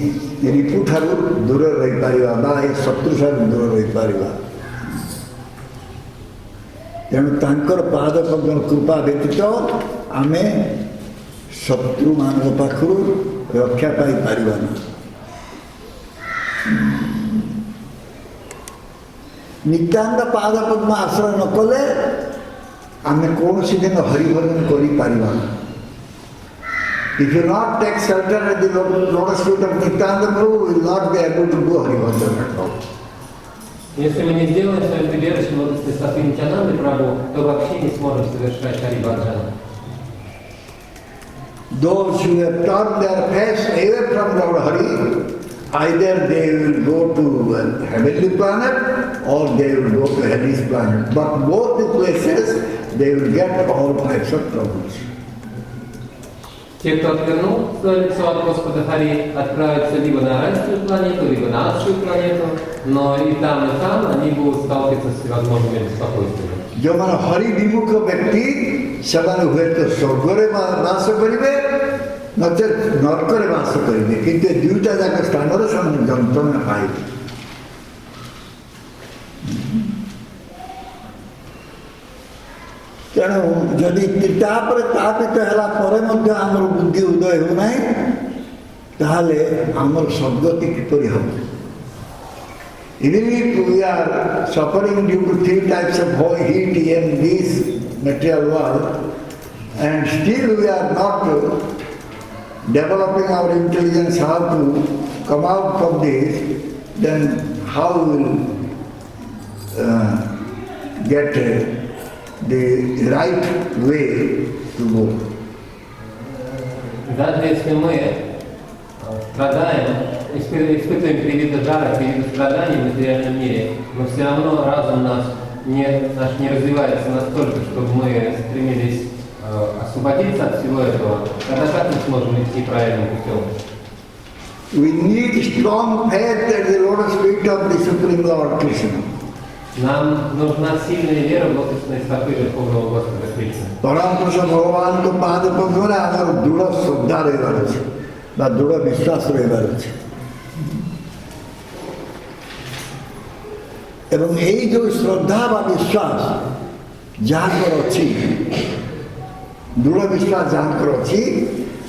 [SPEAKER 1] ରିପୁ ଠାରୁ ଦୂରରେ ରହିପାରିବା ବା ଏଇ ଶତ୍ରୁ ଠାରୁ ଦୂର ରହିପାରିବା। ତେଣୁ ତାଙ୍କର ପାଦ ପଦ୍ମର କୃପା ବ୍ୟତୀତ ଆମେ ଶତ୍ରୁମାନଙ୍କ ପାଖରୁ ରକ୍ଷା ପାଇପାରିବା ନାହିଁ। ନିତ୍ୟାନନ୍ଦ ପାଦ ପଦ୍ମ ଆଶ୍ରୟ ନ କଲେ ଆମେ କୌଣସି ଦିନ ହରିଭଜନ କରିପାରିବା ନାହିଁ। If you not take shelter at the lotus feet of Nityananda Prabhu, we will not be able to do Haribhajan at all.
[SPEAKER 2] Если мы не сделаем свое прибежище в лотосной стопы Нитянанды Прабху, то вообще не сможем совершать Харибаджан.
[SPEAKER 1] Those who have turned their face away from Lord Hari, Either they will go to heavenly planet or they will go to Hades planet. But both the places, they will get all types of troubles.
[SPEAKER 2] Те, кто отвернул свое лицо от Господа Хари, отправятся либо на райскую планету, либо на адскую планету, но и там они будут сталкиваться с всевозможными беспокойствами.
[SPEAKER 1] ଯେଉଁମାନେ ହରି ବିମୁଖ ବ୍ୟକ୍ତି ସେମାନେ ହୁଏତ ସ୍ୱର୍ଗରେ ବାସ କରିବେ ନଚେତ୍ ନର୍କରେ ବାସ କରିବେ କିନ୍ତୁ ଏ ଦୁଇଟା ଯାକ ସ୍ଥାନରେ ସେମାନେ ଯନ୍ତ୍ରଣା ପାଇବେ। ତେଣୁ ଯଦି ତାପରେ ତାପିତ ହେଲା ପରେ ମଧ୍ୟ ଆମର ବୁଦ୍ଧି ଉଦୟ ହେଉନାହିଁ ତାହେଲେ ଆମର ସଦ୍ଗତି କିପରି ହେବ? Even if we are suffering due to three types of heat in this material world, and still we are not developing our intelligence how to come out from this, then how we will get the right way to go?
[SPEAKER 2] Даже если мы страдаем, испытываем периоды жара, периоды страданий в материальном мире, но все равно разум наш не развивается настолько, чтобы мы стремились освободиться от всего этого, тогда как мы сможем идти правильным путем?
[SPEAKER 1] We need strong faith at the lotus feet of the Supreme Lord Krishna.
[SPEAKER 2] Нам нужна сильная вера в лотосные стопы Верховного Господа Кришны.
[SPEAKER 1] Парампуруша Бхагаван को पाद पद्मरे आमार दृढ़ श्रद्धा रहिबार अछि बा दृढ़ विश्वास रहिबार अछि एवं एई जो श्रद्धा बा विश्वास जाकर अछि दृढ़ विश्वास जाकर अछि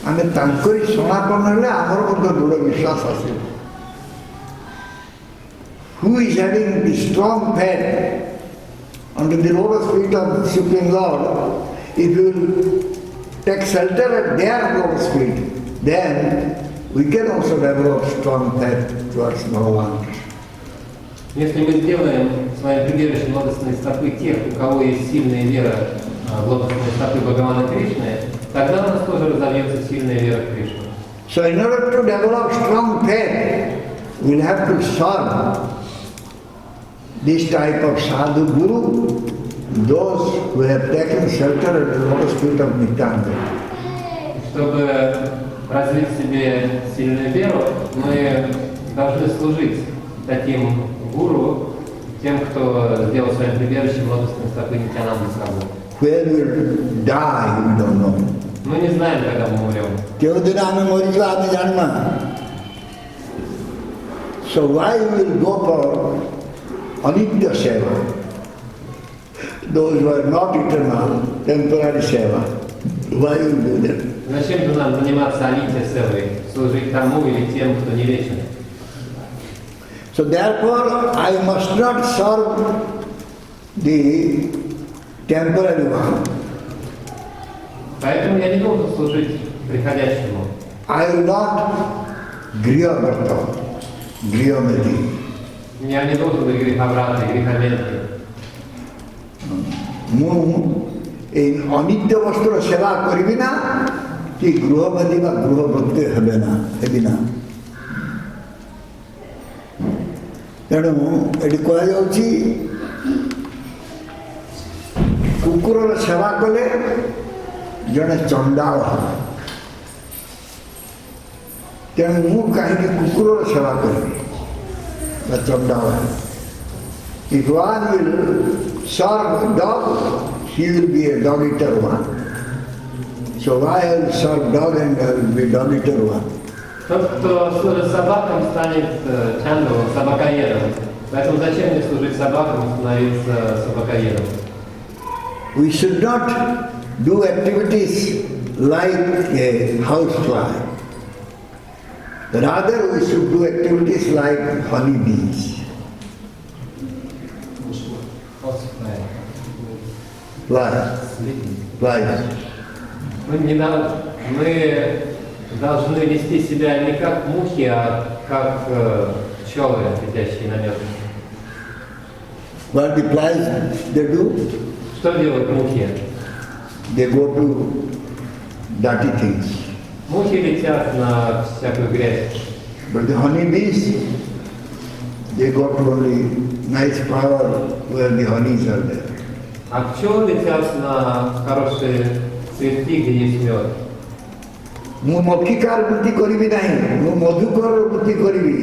[SPEAKER 1] आमे तांकरी समापन हेले आमर मध्य दृढ़ विश्वास आसे who is having the strong faith under the lotus feet of the Supreme Lord, if you will take shelter at their lotus feet, then we can also develop strong faith towards Bhagavan.
[SPEAKER 2] Если мы сделаем своим прибежищем лотосные стопы тех, у кого есть сильная вера в лотосные стопы Бхагавана Кришны, тогда у нас тоже разовьется сильная вера в Кришну.
[SPEAKER 1] So in order to develop strong faith, we will have to serve this type of sadhu guru, those who have taken shelter at the lotus feet of Nityananda.
[SPEAKER 2] Чтобы развить в себе сильную веру, мы должны служить таким гуру, тем, кто сделал своим прибежищем лотосные стопы Нитянанды Прабху.
[SPEAKER 1] Where we will die, we don't know.
[SPEAKER 2] Мы не знаем, когда мы умрем.
[SPEAKER 1] So why we will go for Anitya Seva? Those who are not eternal, temporary Seva. Why we will do that?
[SPEAKER 2] Зачем же нам заниматься Анитья Севой, служить тому или тем, кто не вечен?
[SPEAKER 1] So therefore, I must not serve the temporary one.
[SPEAKER 2] Поэтому я не должен служить приходящему.
[SPEAKER 1] I will not griya varta, griyamati.
[SPEAKER 2] Я не должен быть греховратый, греховенный.
[SPEAKER 1] ମୁଁ ଏଇ ଅନିତ୍ୟ ବସ୍ତୁର ସେବା କରିବି ନା କି ଗୃହବାଦୀ ବା ଗୃହବର୍ତ୍ତୀ ହେବି ନା। ତେଣୁ ଏଠି କୁହାଯାଉଛି କୁକୁରର ସେବା କଲେ ଜଣେ ଚଣ୍ଡାଳ ହେବ। ତେଣୁ ମୁଁ କାହିଁକି କୁକୁରର ସେବା କରିବି ବା ଚଣ୍ଡାଳ ହେବ? If one will serve a dog, he will be a dog-eater one. So why I will serve dog and I will be dog-eater one?
[SPEAKER 2] Тот, кто служит собакам, станет чандалом, собакоедом. Поэтому зачем мне служить собакам и становиться собакоедом?
[SPEAKER 1] We should not do activities like a housefly. Rather, we should do activities like honeybees. Flies.
[SPEAKER 2] Мы должны вести себя не как мухи, а как пчелы, летящие на мед.
[SPEAKER 1] What the flies they do?
[SPEAKER 2] Что делают мухи?
[SPEAKER 1] They go to dirty things.
[SPEAKER 2] Мухи летят на всякую грязь.
[SPEAKER 1] But the honeybees, they got only nice flower where the honeys are there.
[SPEAKER 2] А пчелы летят на хорошие цветки, где есть мед.
[SPEAKER 1] ମୁଁ ମକ୍ଷିକାର ବୃତ୍ତି କରିବି ନାହିଁ, ମୁଁ ମଧୁକର ବୃତ୍ତି କରିବି।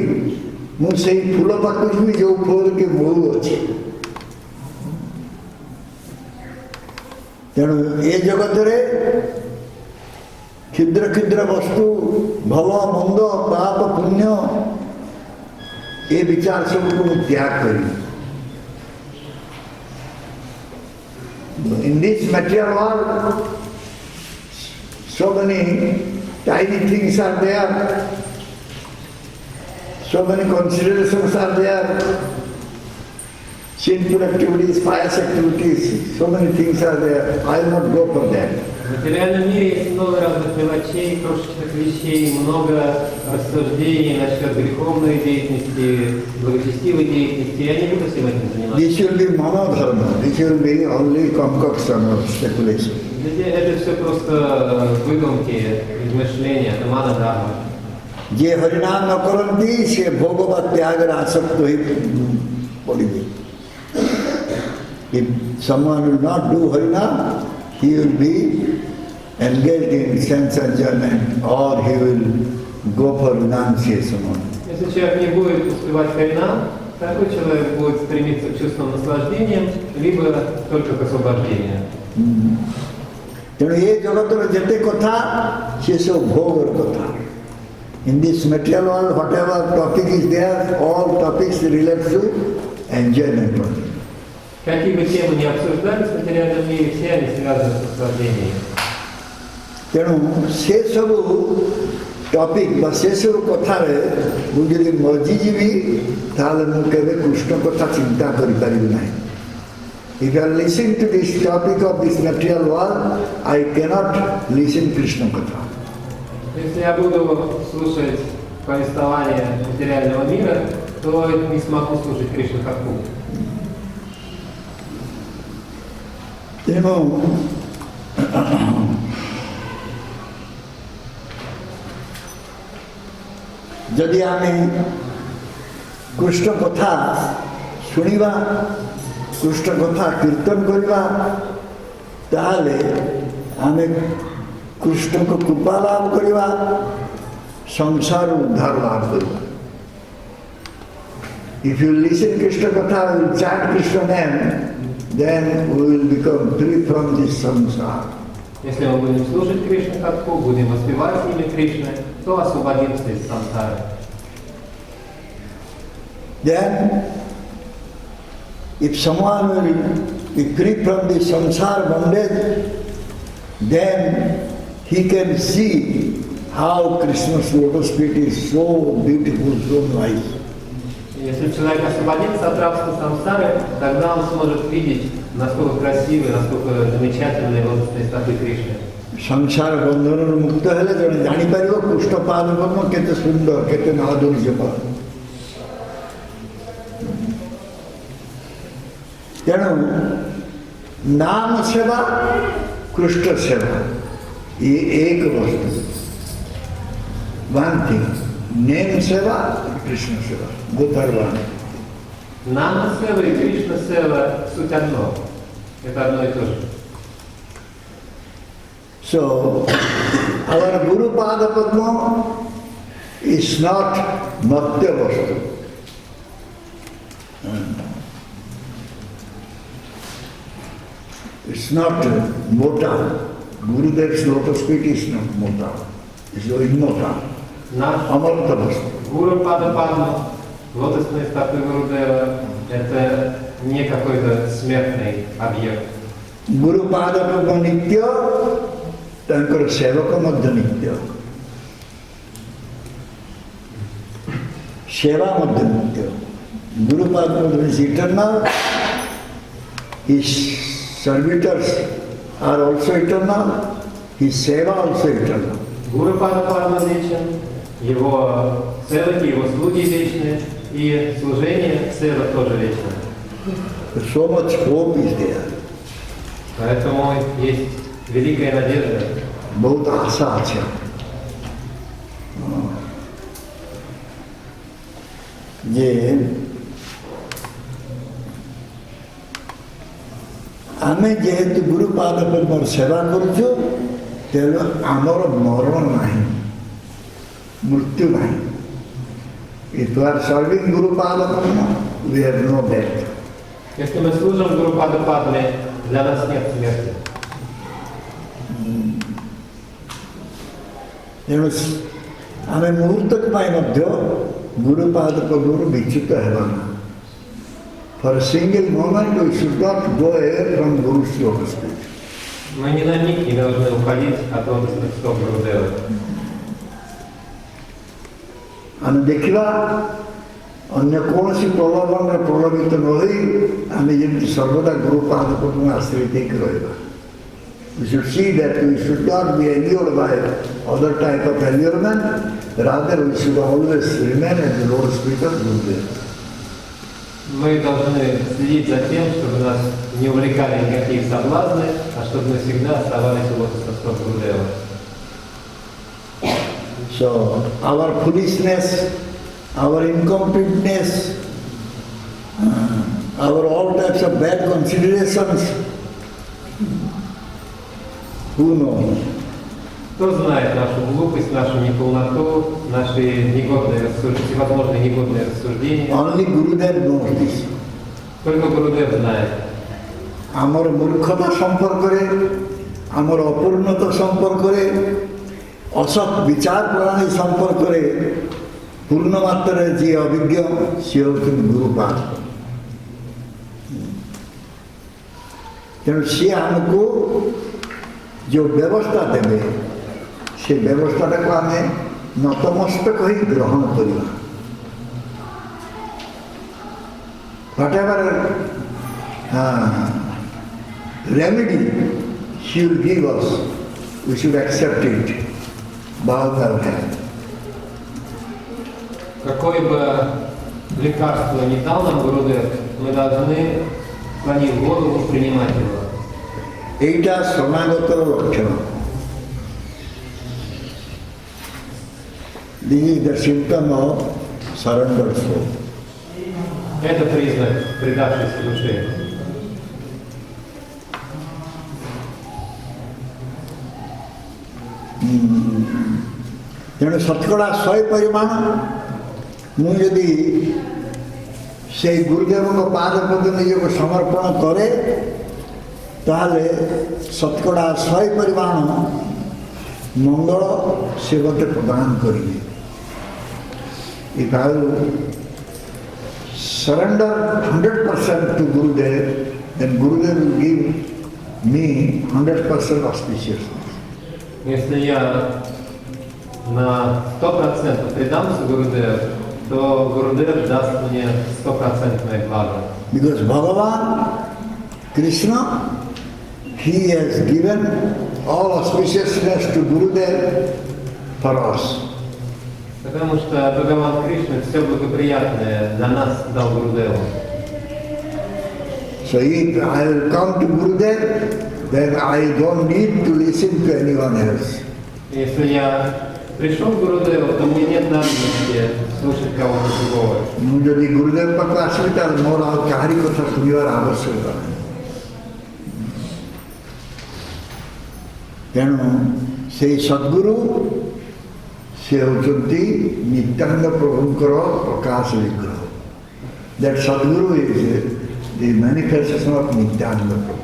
[SPEAKER 1] ମୁଁ ସେଇ ଫୁଲ ପାଖକୁ ଯିବି ଯେଉଁ ଫୁଲରେ କି ମହୁ ଅଛି। ତେଣୁ ଏ ଜଗତରେ କ୍ଷୁଦ୍ର କ୍ଷୁଦ୍ର ବସ୍ତୁ ଭଲ ମନ୍ଦ ପାପ ପୁଣ୍ୟ ଏ ବିଚାର ସବୁକୁ ମୁଁ ତ୍ୟାଗ କରିବି। In this material world, so many tiny things are there, so many considerations are there, sinful activities, pious activities, so many things are there. I will not go for that.
[SPEAKER 2] В материальном мире есть много разных мелочей, крошечных вещей, много рассуждений насчет греховной деятельности, благочестивой деятельности. Я не буду всем этим заниматься.
[SPEAKER 1] This will be monodharma. This will be only concoction or speculation.
[SPEAKER 2] Это все просто выдумки, измышления, это манадхарма.
[SPEAKER 1] যে হরিনাম ন করন্তি সে ভোগবৎ ত্যাগের আসক্ত হয়ে পড়িবে। If someone will not do harinam, he will be engaged in sense enjoyment or he will go for renunciation.
[SPEAKER 2] Если человек не будет успевать харинам, такой человек будет стремиться к чувствам наслаждения, либо только к освобождению.
[SPEAKER 1] ତେଣୁ ଏ ଜଗତର ଯେତେ କଥା ସେସବୁ ଭୋଗର କଥା। In this material world, whatever topic is there, all topics relate to enjoyment only.
[SPEAKER 2] Какие бы темы ни обсуждались в материальном мире, все они связаны с наслаждением.
[SPEAKER 1] ତେଣୁ ସେସବୁ topic ବା ସେସବୁ କଥାରେ ମୁଁ ଯଦି ମଜିଯିବି ତାହେଲେ ମୁଁ କେବେ କୃଷ୍ଣ କଥା ଚିନ୍ତା କରିପାରିବି ନାହିଁ। If I listen to this topic of this material world, I cannot listen Krishna Katha.
[SPEAKER 2] Если я буду слушать повествование материального мира, то не смогу слушать Кришна Катху.
[SPEAKER 1] ତେଣୁ ଯଦି ଆମେ କୃଷ୍ଣ କଥା ଶୁଣିବା, କୃଷ୍ଣ କଥା କୀର୍ତ୍ତନ କରିବା, ତାହେଲେ ଆମେ କୃଷ୍ଣଙ୍କ କୃପା ଲାଭ କରିବା, ସଂସାର ଉଦ୍ଧାର ଲାଭ କରିବା। If you listen Krishna Katha, you chant Krishna name, then we will become free from this samsara.
[SPEAKER 2] Если мы будем слушать Кришна Катху, будем воспевать имя Кришны, то освободимся из сансары.
[SPEAKER 1] Then, if someone will be free from the samsara bondage, then he can see how Krishna's lotus feet is so beautiful, so nice.
[SPEAKER 2] Если человек освободится от рабства самсары, тогда он сможет видеть, насколько красивые, насколько замечательные лотосные стопы Кришны.
[SPEAKER 1] ସଂସାର ବନ୍ଧନରୁ ମୁକ୍ତ ହେଲେ ଜଣେ ଜାଣିପାରିବ କୃଷ୍ଣ ପାଦ ପଦ୍ମ କେତେ ସୁନ୍ଦର, କେତେ ମାଧୁର୍ଯ୍ୟପୂର୍ଣ୍ଣ। ତେଣୁ ନାମ ସେବା, କୃଷ୍ଣ ସେବା, ଏ ଏକ ବସ୍ତୁ। one thing, name seva, Krishna seva, both are one.
[SPEAKER 2] Нама сева и Кришна сева суть одно. Это одно и то же.
[SPEAKER 1] So, our Guru Pada Padma is not Matya Vastu. It's not Mota. Gurudev's lotus feet is not Mota. It's immortal.
[SPEAKER 2] Наш
[SPEAKER 1] Amarta Vastu.
[SPEAKER 2] Гуру Пада Падма, лотосные стопы Гурудева, это не какой-то смертный объект.
[SPEAKER 1] Guru Pada Padma Nitya, ତାଙ୍କର ସେବକ ମଧ୍ୟ ନିତ୍ୟ, ସେବା ମଧ୍ୟ ନିତ୍ୟ। ଗୁରୁପାଦ is eternal, his servitors are also eternal, his seva also eternal.
[SPEAKER 2] Гуру Пада Падма вечен, его севаки, его слуги вечны, и служение сева тоже вечно.
[SPEAKER 1] So much hope is there.
[SPEAKER 2] Поэтому есть великая надежда.
[SPEAKER 1] बहुत आशा আছে। ଯେ ଆମେ ଯେହେତୁ ଗୁରୁପାଦ ପଦ୍ମର ସେବା କରୁଛୁ ତେଣୁ ଆମର ମରଣ ନାହିଁ, ମୃତ୍ୟୁ ନାହିଁ। If you are serving Gurupada Padma, we have no death.
[SPEAKER 2] Если мы служим Гурупаду Падме, для нас нет смерти.
[SPEAKER 1] ତେଣୁ ଆମେ ମୁହୂର୍ତ୍ତକ ପାଇଁ ମଧ୍ୟ ଗୁରୁପାଦ ପଦ୍ମରୁ ବିଚ୍ୟୁତ ହେବା ନାହିଁ। For a single moment we should not go away from Guru's lotus feet.
[SPEAKER 2] Мы ни на миг не должны уходить от лотосных стоп Гурудева.
[SPEAKER 1] ଆମେ ଦେଖିବା ଅନ୍ୟ କୌଣସି ପ୍ରଲୋଭନରେ ପ୍ରଲୋଭିତ ନ ହୋଇ ଆମେ ଯେମିତି ସର୍ବଦା ଗୁରୁପାଦ ପଦ୍ମ ଆଶ୍ରିତ ହେଇକି ରହିବା। We should see that we should not be allured by other type of allurement, rather we should always remain at the lotus feet of Gurudev.
[SPEAKER 2] Мы должны следить за тем, чтобы нас не увлекали никакие соблазны, а чтобы мы всегда оставались у лотосных стоп Гурудева.
[SPEAKER 1] So our foolishness, our incompleteness, our all types of bad considerations, who knows?
[SPEAKER 2] Кто знает нашу глупость, нашу неполноту, наши негодные рассуждения, всевозможные негодные рассуждения.
[SPEAKER 1] Only Gurudev knows this.
[SPEAKER 2] Только Гурудев знает.
[SPEAKER 1] আমার মূর্খতা সম্পর্কে, আমার অপূর্ণতা সম্পর্কে, অসৎ বিচার প্রণালী সম্পর্কে পূর্ণমাত্রাରେ ଯିଏ ଅଭିଜ୍ଞ ସିଏ ହେଉଛନ୍ତି ଗୁରୁପାଦ। ତେଣୁ ସିଏ ଆମକୁ ଯେଉଁ ବ୍ୟବସ୍ଥା ଦେବେ ସେ ବ୍ୟବସ୍ଥାଟାକୁ ଆମେ ନତମସ୍ତକ ହୋଇ ଗ୍ରହଣ କରିବା। Whatever remedy she will give us, we should accept it.
[SPEAKER 2] Какое бы лекарство ни дал нам Гурудев, мы должны, склонив голову, принимать его.
[SPEAKER 1] এইটা শরণাগতর লক্ষণ। This is the symptom of surrender soul.
[SPEAKER 2] Это признак предавшейся души.
[SPEAKER 1] ତେଣୁ ଶତକଡ଼ା 100 ପରିମାଣ ମୁଁ ଯଦି ସେଇ ଗୁରୁଦେବଙ୍କ ପାଦ ପଦ ନିଜକୁ ସମର୍ପଣ କରେ ତାହେଲେ ଶତକଡ଼ା 100 ପରିମାଣ ମଙ୍ଗଳ ସେ ମୋତେ ପ୍ରଦାନ କରିବେ। If I will surrender 100% to Gurudev, then Gurudev will give me 100% auspiciousness.
[SPEAKER 2] Если я на 100% предамся Гурудеву, то Гурудев даст мне 100% благо.
[SPEAKER 1] Because Bhagavan, Krishna, he has given all auspiciousness to Gurudev for us.
[SPEAKER 2] Потому что Бхагаван Кришна все благоприятное для нас дал Гурудеву.
[SPEAKER 1] So if I will come to Gurudev, then I don't need to listen to anyone else.
[SPEAKER 2] Если я пришел к Гурудеву, то мне нет надобности слушать кого-то другого.
[SPEAKER 1] ମୁଁ ଯଦି ଗୁରୁଦେବ ପାଖକୁ ଆସିବି ତାହେଲେ ମୋର ଆଉ କାହାରି କଥା ଶୁଣିବାର ଆବଶ୍ୟକତା ନାହିଁ। ତେଣୁ ସେଇ ସଦ୍ଗୁରୁ ସେ ହେଉଛନ୍ତି ନିତ୍ୟାନନ୍ଦ ପ୍ରଭୁଙ୍କର ପ୍ରକାଶ ବିଗ୍ରହ। That Sadguru is the manifestation of Nityananda Prabhu.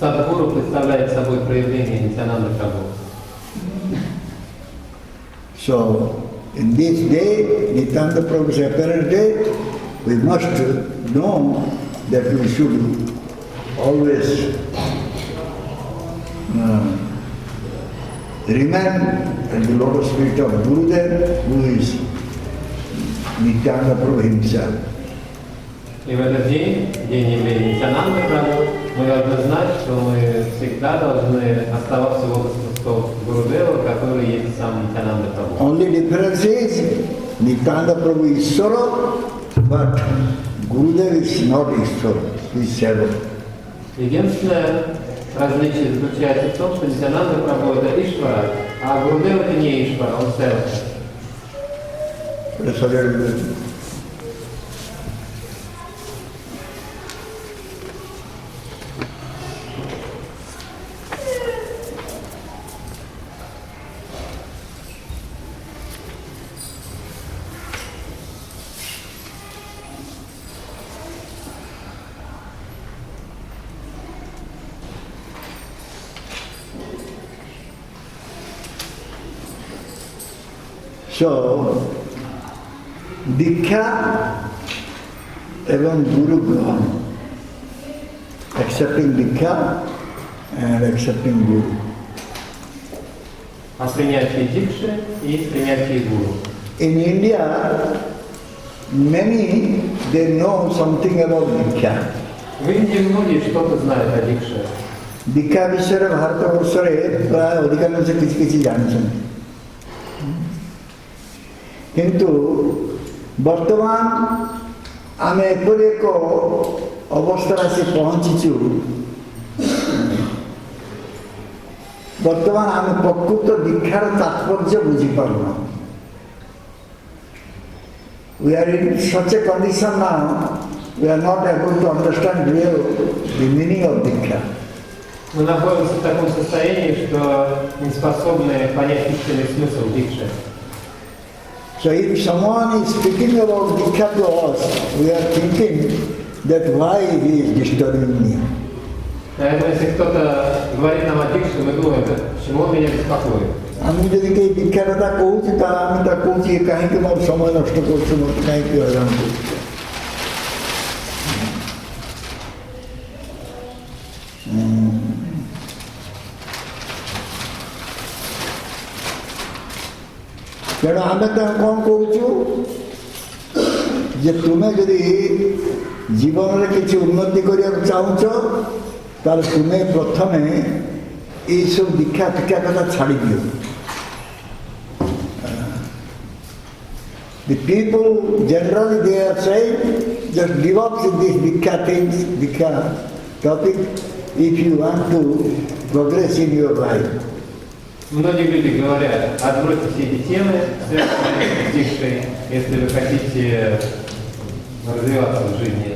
[SPEAKER 2] Садхгуру представляет собой проявление Нитьянанды Прабху.
[SPEAKER 1] So, in this day, Nityananda Prabhu's apparent day, we must know that we should always remain at the lotus feet of Gurudev, who is Nityananda Prabhu himself.
[SPEAKER 2] И в этот день, день явления Нитьянанды Прабху, мы должны знать, что мы всегда должны оставаться в лотосных стопах Гурудева, который есть сам Нитьянанда Прабху.
[SPEAKER 1] Only difference is Nityananda Prabhu is Ishvara, but Gurudev is not Ishvara, he is Seva.
[SPEAKER 2] Единственное различие заключается в том, что Нитьянанда Прабху это Ишвара, а Гурудев это не Ишвара, он Сева.
[SPEAKER 1] So, दीक्षा एवं गुरु ग्रहण, accepting Diksha and accepting guru.
[SPEAKER 2] О принятии дикши и принятии гуру.
[SPEAKER 1] In India, many they know something about दीक्षा.
[SPEAKER 2] В Индии многие что-то знают о дикше.
[SPEAKER 1] दीक्षा विषय रे भारत वर्ष रे प्राय अधिकांश किसी किसी जानछन. किंतु वर्तमान आमे एपरि एक अवस्था से पहुंचीचु. वर्तमान आमे प्रकृत दीक्षार तात्पर्य बुझी पारुना. We are in such a condition now, we are not able to understand real the meaning of Diksha.
[SPEAKER 2] Мы находимся в таком состоянии, что не способны понять истинный смысл дикши.
[SPEAKER 1] So if someone is speaking about Diksha to us, we are thinking that why he is disturbing me.
[SPEAKER 2] Поэтому если кто-то говорит нам о дикше, мы думаем, почему он меня беспокоит.
[SPEAKER 1] আমি যদি কেউ দীক্ষার কথা কହୁছি তাহলে আমি তা কହୁছি কাহিঁকি মোর সময় নষ্ট করছে, মোট কাহিঁকি হইরাণ করছে. ତେଣୁ ଆମେ ତାଙ୍କୁ କ'ଣ କହୁଛୁ ଯେ ତୁମେ ଯଦି ଜୀବନରେ କିଛି ଉନ୍ନତି କରିବାକୁ ଚାହୁଁଛ ତାହେଲେ ତୁମେ ପ୍ରଥମେ ଏଇସବୁ ଦୀକ୍ଷା ଫିକ୍ଷା କଥା ଛାଡ଼ି ଦିଅ. The people generally they are saying just give up these Diksha things, Diksha topic if you want to progress in your life.
[SPEAKER 2] Многие люди говорят, отбросьте все эти темы, связанные с дикшей, если вы хотите развиваться в жизни.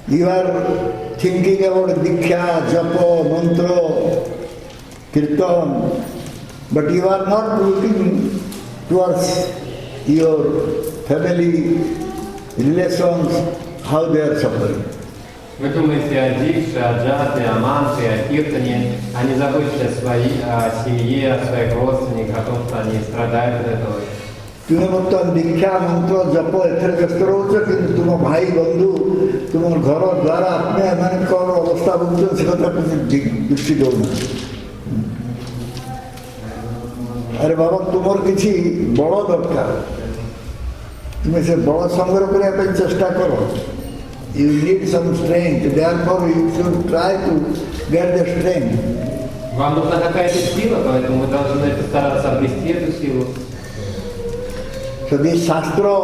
[SPEAKER 1] You are thinking about Diksha, Japa, Mantra, Kirtan, but you are not looking towards your family relations, how they are suffering.
[SPEAKER 2] Вы думаете о дикше, о джапе, о мантре, о киртане, а не заботитесь о семье, о своих родственниках, о том, что они страдают от этого.
[SPEAKER 1] ତୁମେ ବର୍ତ୍ତମାନ ଦୀକ୍ଷା ମନ୍ତ୍ର ଜପ ଏଥିରେ ବ୍ୟସ୍ତ ରହୁଛ, କିନ୍ତୁ ତୁମ ଭାଇ ବନ୍ଧୁ ତୁମ ଘର ଦ୍ୱାର ଆତ୍ମୀୟ ଏମାନେ କ'ଣ ଅବସ୍ଥା ଭୋଗୁଛନ୍ତି ସେ କଥା ଦୃଷ୍ଟି ଦେଉନା. ଆରେ ବାବା ତୁମର କିଛି ବଳ ଦରକାର, ତୁମେ ସେ ବଳ ସଂଗ୍ରହ କରିବା ପାଇଁ ଚେଷ୍ଟା କର. You need some strength, therefore you should try to get the strength.
[SPEAKER 2] Вам нужна какая-то сила, поэтому вы должны постараться обрести эту силу.
[SPEAKER 1] So this Shastra,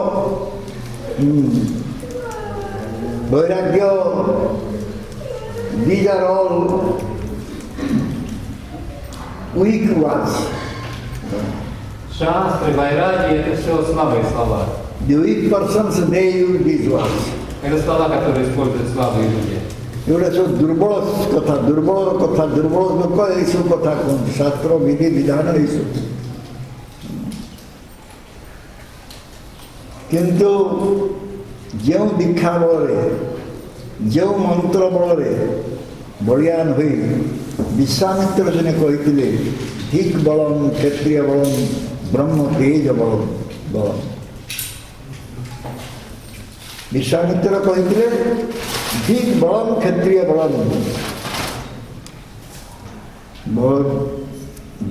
[SPEAKER 1] Vairagya, these are all weak words.
[SPEAKER 2] Шастры, вайраги — это все слабые слова.
[SPEAKER 1] The weak persons, they use these words.
[SPEAKER 2] Это слова, которые используют слабые люди.
[SPEAKER 1] ଏଗୁଡ଼ା ସବୁ ଦୁର୍ବଳ କଥା, ଦୁର୍ବଳ ଲୋକ ଏଇସବୁ କଥା କୁହନ୍ତି. ଶାସ୍ତ୍ର ବିଧି ବିଧାନ ଏଇସବୁ. କିନ୍ତୁ ଯେଉଁ ଦୀକ୍ଷା ବଳରେ, ଯେଉଁ ମନ୍ତ୍ର ବଳରେ ବଳିୟାନ ହୋଇ ବିଶ୍ୱାମିତ୍ର ଜଣେ କହିଥିଲେ ଧିକ୍ ବଳମ୍ କ୍ଷତ୍ରିୟ ବଳମ୍ ବ୍ରହ୍ମ ତେଜ ବଳମ୍ ବଳମ୍. ବିଶ୍ୱାମିତ୍ର କହିଥିଲେ ଧିକ୍ ବଳମ୍ କ୍ଷତ୍ରିୟ ବଳମ୍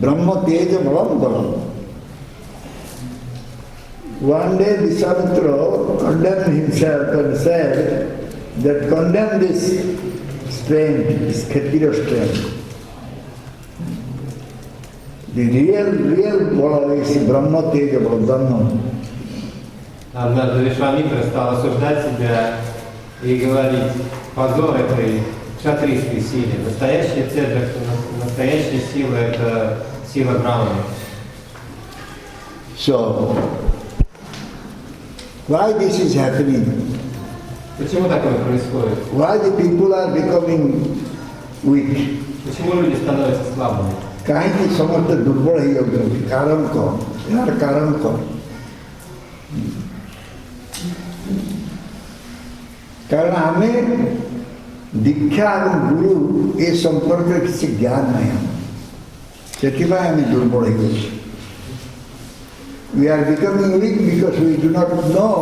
[SPEAKER 1] ବ୍ରହ୍ମ ତେଜ ବଳମ୍ ବଳମ୍. One day Vishwamitra condemned himself and said that condemn this strength, this Kshatriya strength. The real Bala is Brahma Teja, Brahma.
[SPEAKER 2] Однажды Вишвамитра стал осуждать себя и говорить: позор этой кшатрийской силе. Настоящая цель, настоящая сила — это сила Брахмы.
[SPEAKER 1] So, why this is happening?
[SPEAKER 2] Почему такое происходит?
[SPEAKER 1] Why the people are becoming weak?
[SPEAKER 2] Почему люди становятся слабыми?
[SPEAKER 1] କାହିଁକି ସମସ୍ତେ ଦୁର୍ବଳ ହେଇଯାଉଛନ୍ତି? କାରଣ କ'ଣ? ଏହାର କାରଣ କ'ଣ? କାରଣ ଆମେ ଦୀକ୍ଷା ଏବଂ ଗୁରୁ ଏ ସମ୍ପର୍କରେ କିଛି ଜ୍ଞାନ ନାହିଁ. ସେଥିପାଇଁ ଆମେ ଦୁର୍ବଳ ହେଇଯାଉଛୁ। We are becoming weak because we do not know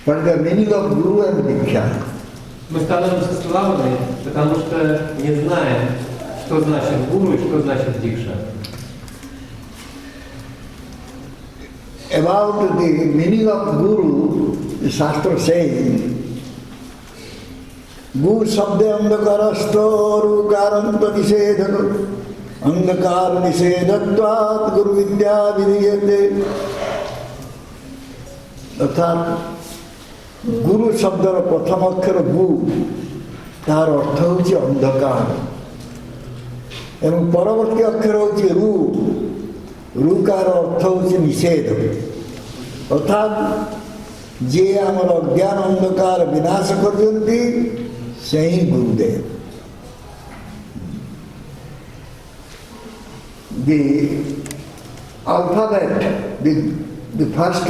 [SPEAKER 1] what the meaning of Guru and Diksha.
[SPEAKER 2] Мы становимся слабыми, потому что не знаем, что значит гуру и что значит дикша.
[SPEAKER 1] About the meaning of Guru, the Shastra says, Guru Sabde Andhakarasto Rukaranta Nisedhaka Andhakar Nisedhatvat Guru Vidya Vidiyate. अर्थात गुरु शब्दर प्रथम अक्षर गु तार अर्थ होची अंधकार एवं परवर्ती अक्षर होची रु रुकार अर्थ होची निषेध अर्थात जे आमर अज्ञान अंधकार विनाश करजंती से ही गुरुदेव the alphabet the first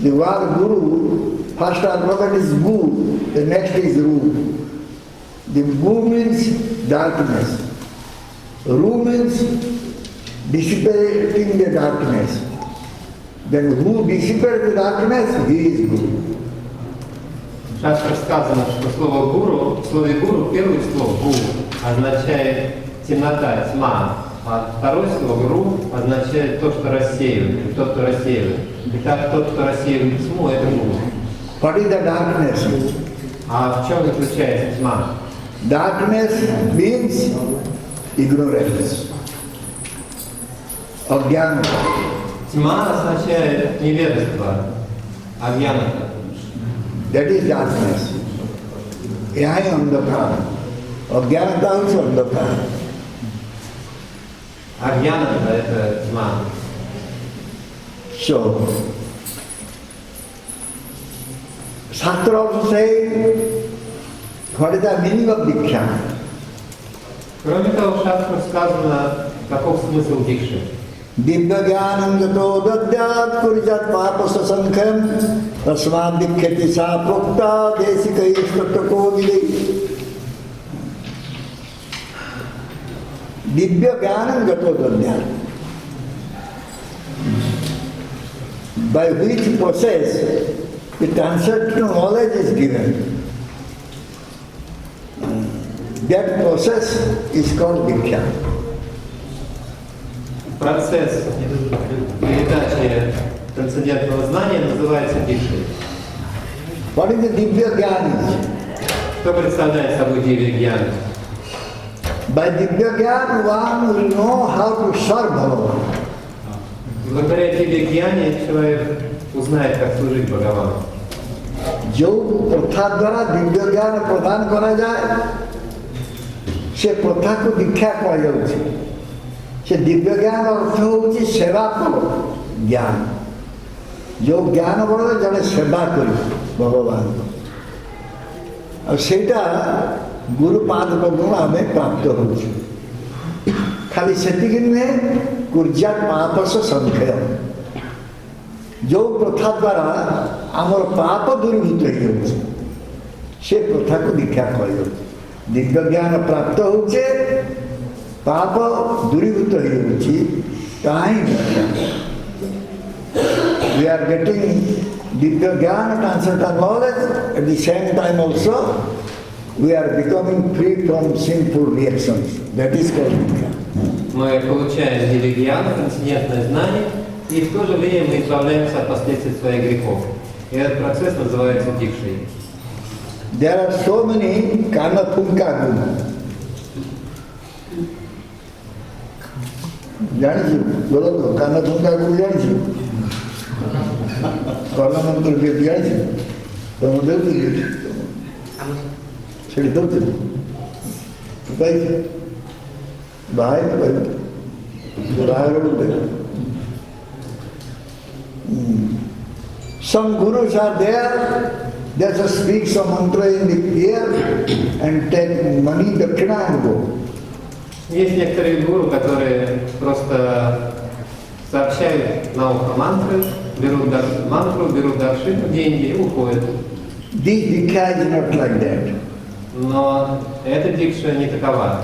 [SPEAKER 1] the word guru, first alphabet is gu, the next is ru. The gu means darkness. Ru means dissipating the darkness. Then who dissipates the darkness, he is guru.
[SPEAKER 2] В шастре сказано, что слово гуру, в слове гуру первое слово гу означает темнота, тьма, а второе слово ру означает то, что рассеивает, тот, кто рассеивает. Итак, тот, кто рассеивает тьму, это гуру.
[SPEAKER 1] What is the darkness?
[SPEAKER 2] А в чем заключается тьма?
[SPEAKER 1] Darkness means ignorance. Ajnana.
[SPEAKER 2] Тьма означает невежество, агьяната.
[SPEAKER 1] That is darkness. Yahi andhakar. Ajnanata also andhakar.
[SPEAKER 2] Агьяната – это тьма.
[SPEAKER 1] So, Shastra also says, what is the meaning of Diksha?
[SPEAKER 2] Кроме того, в шастре сказано, каков смысл дикши.
[SPEAKER 1] Divya jnanam jato dadyat kurijat papasa sankham tasmad dikhyati sa prokta desika ishtako vidai. Divya jnanam jato dadyat, by which process the transcendental knowledge is given. That process is called Diksha.
[SPEAKER 2] Процесс передачи трансцендентного знания называется дикшей.
[SPEAKER 1] What is the Divya Jnana?
[SPEAKER 2] Что представляет собой дивья гьяна?
[SPEAKER 1] By Divya Jnana one will know how to serve Bhagavan.
[SPEAKER 2] Благодаря дивья гьяне человек узнает, как служить Бхагавану.
[SPEAKER 1] जो प्रथा द्वारा दिव्य ज्ञान प्रदान करा जाए से प्रथा को दीक्षा कहुच्छे से दिव्य ज्ञान अर्थ हूँ सेवात्मक ज्ञान जो ज्ञान बल जड़े सेवा कर भगवान सेटा गुरुपाद गुण आम प्राप्त हो खाली से नुहे कुर्जा पापस संख्य जो प्रथा द्वारा आमर पाप दूरीभूत हो से प्रथा को दीक्षा कह दिव्य ज्ञान प्राप्त होचे पाप दूरीभूत we are getting divya gyan transcendental knowledge at the same time also we are becoming free from sinful reactions that is called diksha.
[SPEAKER 2] Мы получаем дивья, трансцендентное знание, и в то же время мы избавляемся от последствий своих грехов. И этот процесс называется дикшей.
[SPEAKER 1] There are so many Kanapunka guna. ଜାଣିଛୁ ବୋଲ ତ କାନଥୁଙ୍କା ଗୁରୁ ଜାଣିଛୁ କର୍ଣ୍ଣମନ୍ତ୍ର କେମିତି ଜାଣିଛୁ ତମ ଦେଉଥିଲି ସେଠି ଦେଉଥିଲି ପାଇଛୁ ବାହା ବାହାଘର ଦେବ. Some gurus are there, they just speak some mantra in the ear and take money, dakshina and go.
[SPEAKER 2] Есть некоторые гуру, которые просто сообщают на ухо мантры, берут мантру, берут дакшину, деньги и уходят.
[SPEAKER 1] This diksha is not like that.
[SPEAKER 2] Но эта дикша не такова.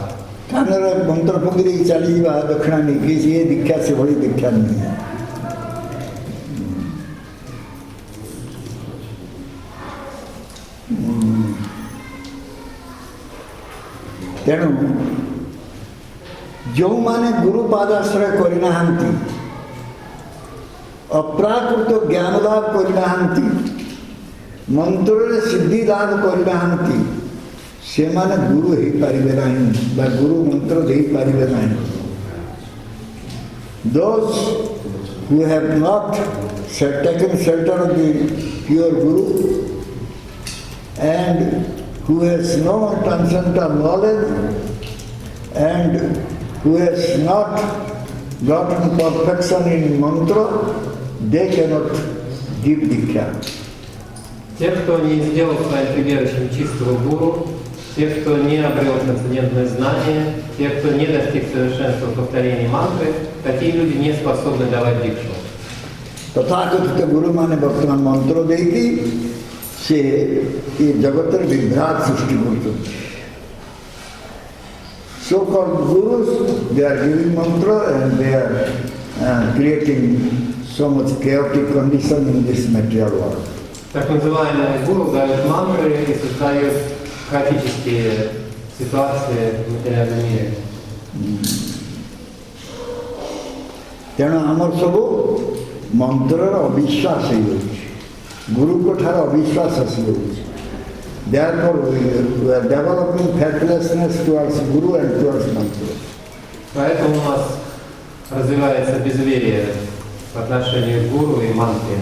[SPEAKER 1] କାନରେ ମନ୍ତ୍ର ଫୁଙ୍କି ଦେଇକି ଚାଲିଯିବା ଦକ୍ଷିଣା ନେଇକି ସିଏ ଦୀକ୍ଷା ସେଭଳି ଦୀକ୍ଷା ନୁହେଁ। ତେଣୁ ଯେଉଁମାନେ ଗୁରୁ ପାଦାଶ୍ରୟ କରିନାହାନ୍ତି, ଅପ୍ରାକୃତ ଜ୍ଞାନ ଲାଭ କରିନାହାନ୍ତି, ମନ୍ତ୍ରରେ ସିଦ୍ଧି ଲାଭ କରିନାହାନ୍ତି, ସେମାନେ ଗୁରୁ ହେଇପାରିବେ ନାହିଁ ବା ଗୁରୁ ମନ୍ତ୍ର ଦେଇପାରିବେ ନାହିଁ। Those who have not taken shelter of the pure Guru and who has no transcendental knowledge and who has not gotten perfection in mantra, they cannot give diksha.
[SPEAKER 2] Те, кто не сделал своим прибежищем чистого гуру, те, кто не обрел трансцендентное знание, те, кто не достиг совершенства в повторении мантры, такие люди не способны давать дикшу.
[SPEAKER 1] तथाकथित गुरु माने वर्तमान मंत्र देकी से ये जगतर विभ्राट सृष्टि करते। So called gurus, they are giving mantra and they are creating so much chaotic condition in this material world.
[SPEAKER 2] Так называемые гуру дают мантры и создают хаотические ситуации в материальном мире.
[SPEAKER 1] तेणु आमर सब मंत्र अविश्वास गुरु ठार अविश्वास आसी Therefore, we are developing faithlessness towards Guru and towards mantra.
[SPEAKER 2] Поэтому у нас развивается безверие в отношении к гуру и мантре.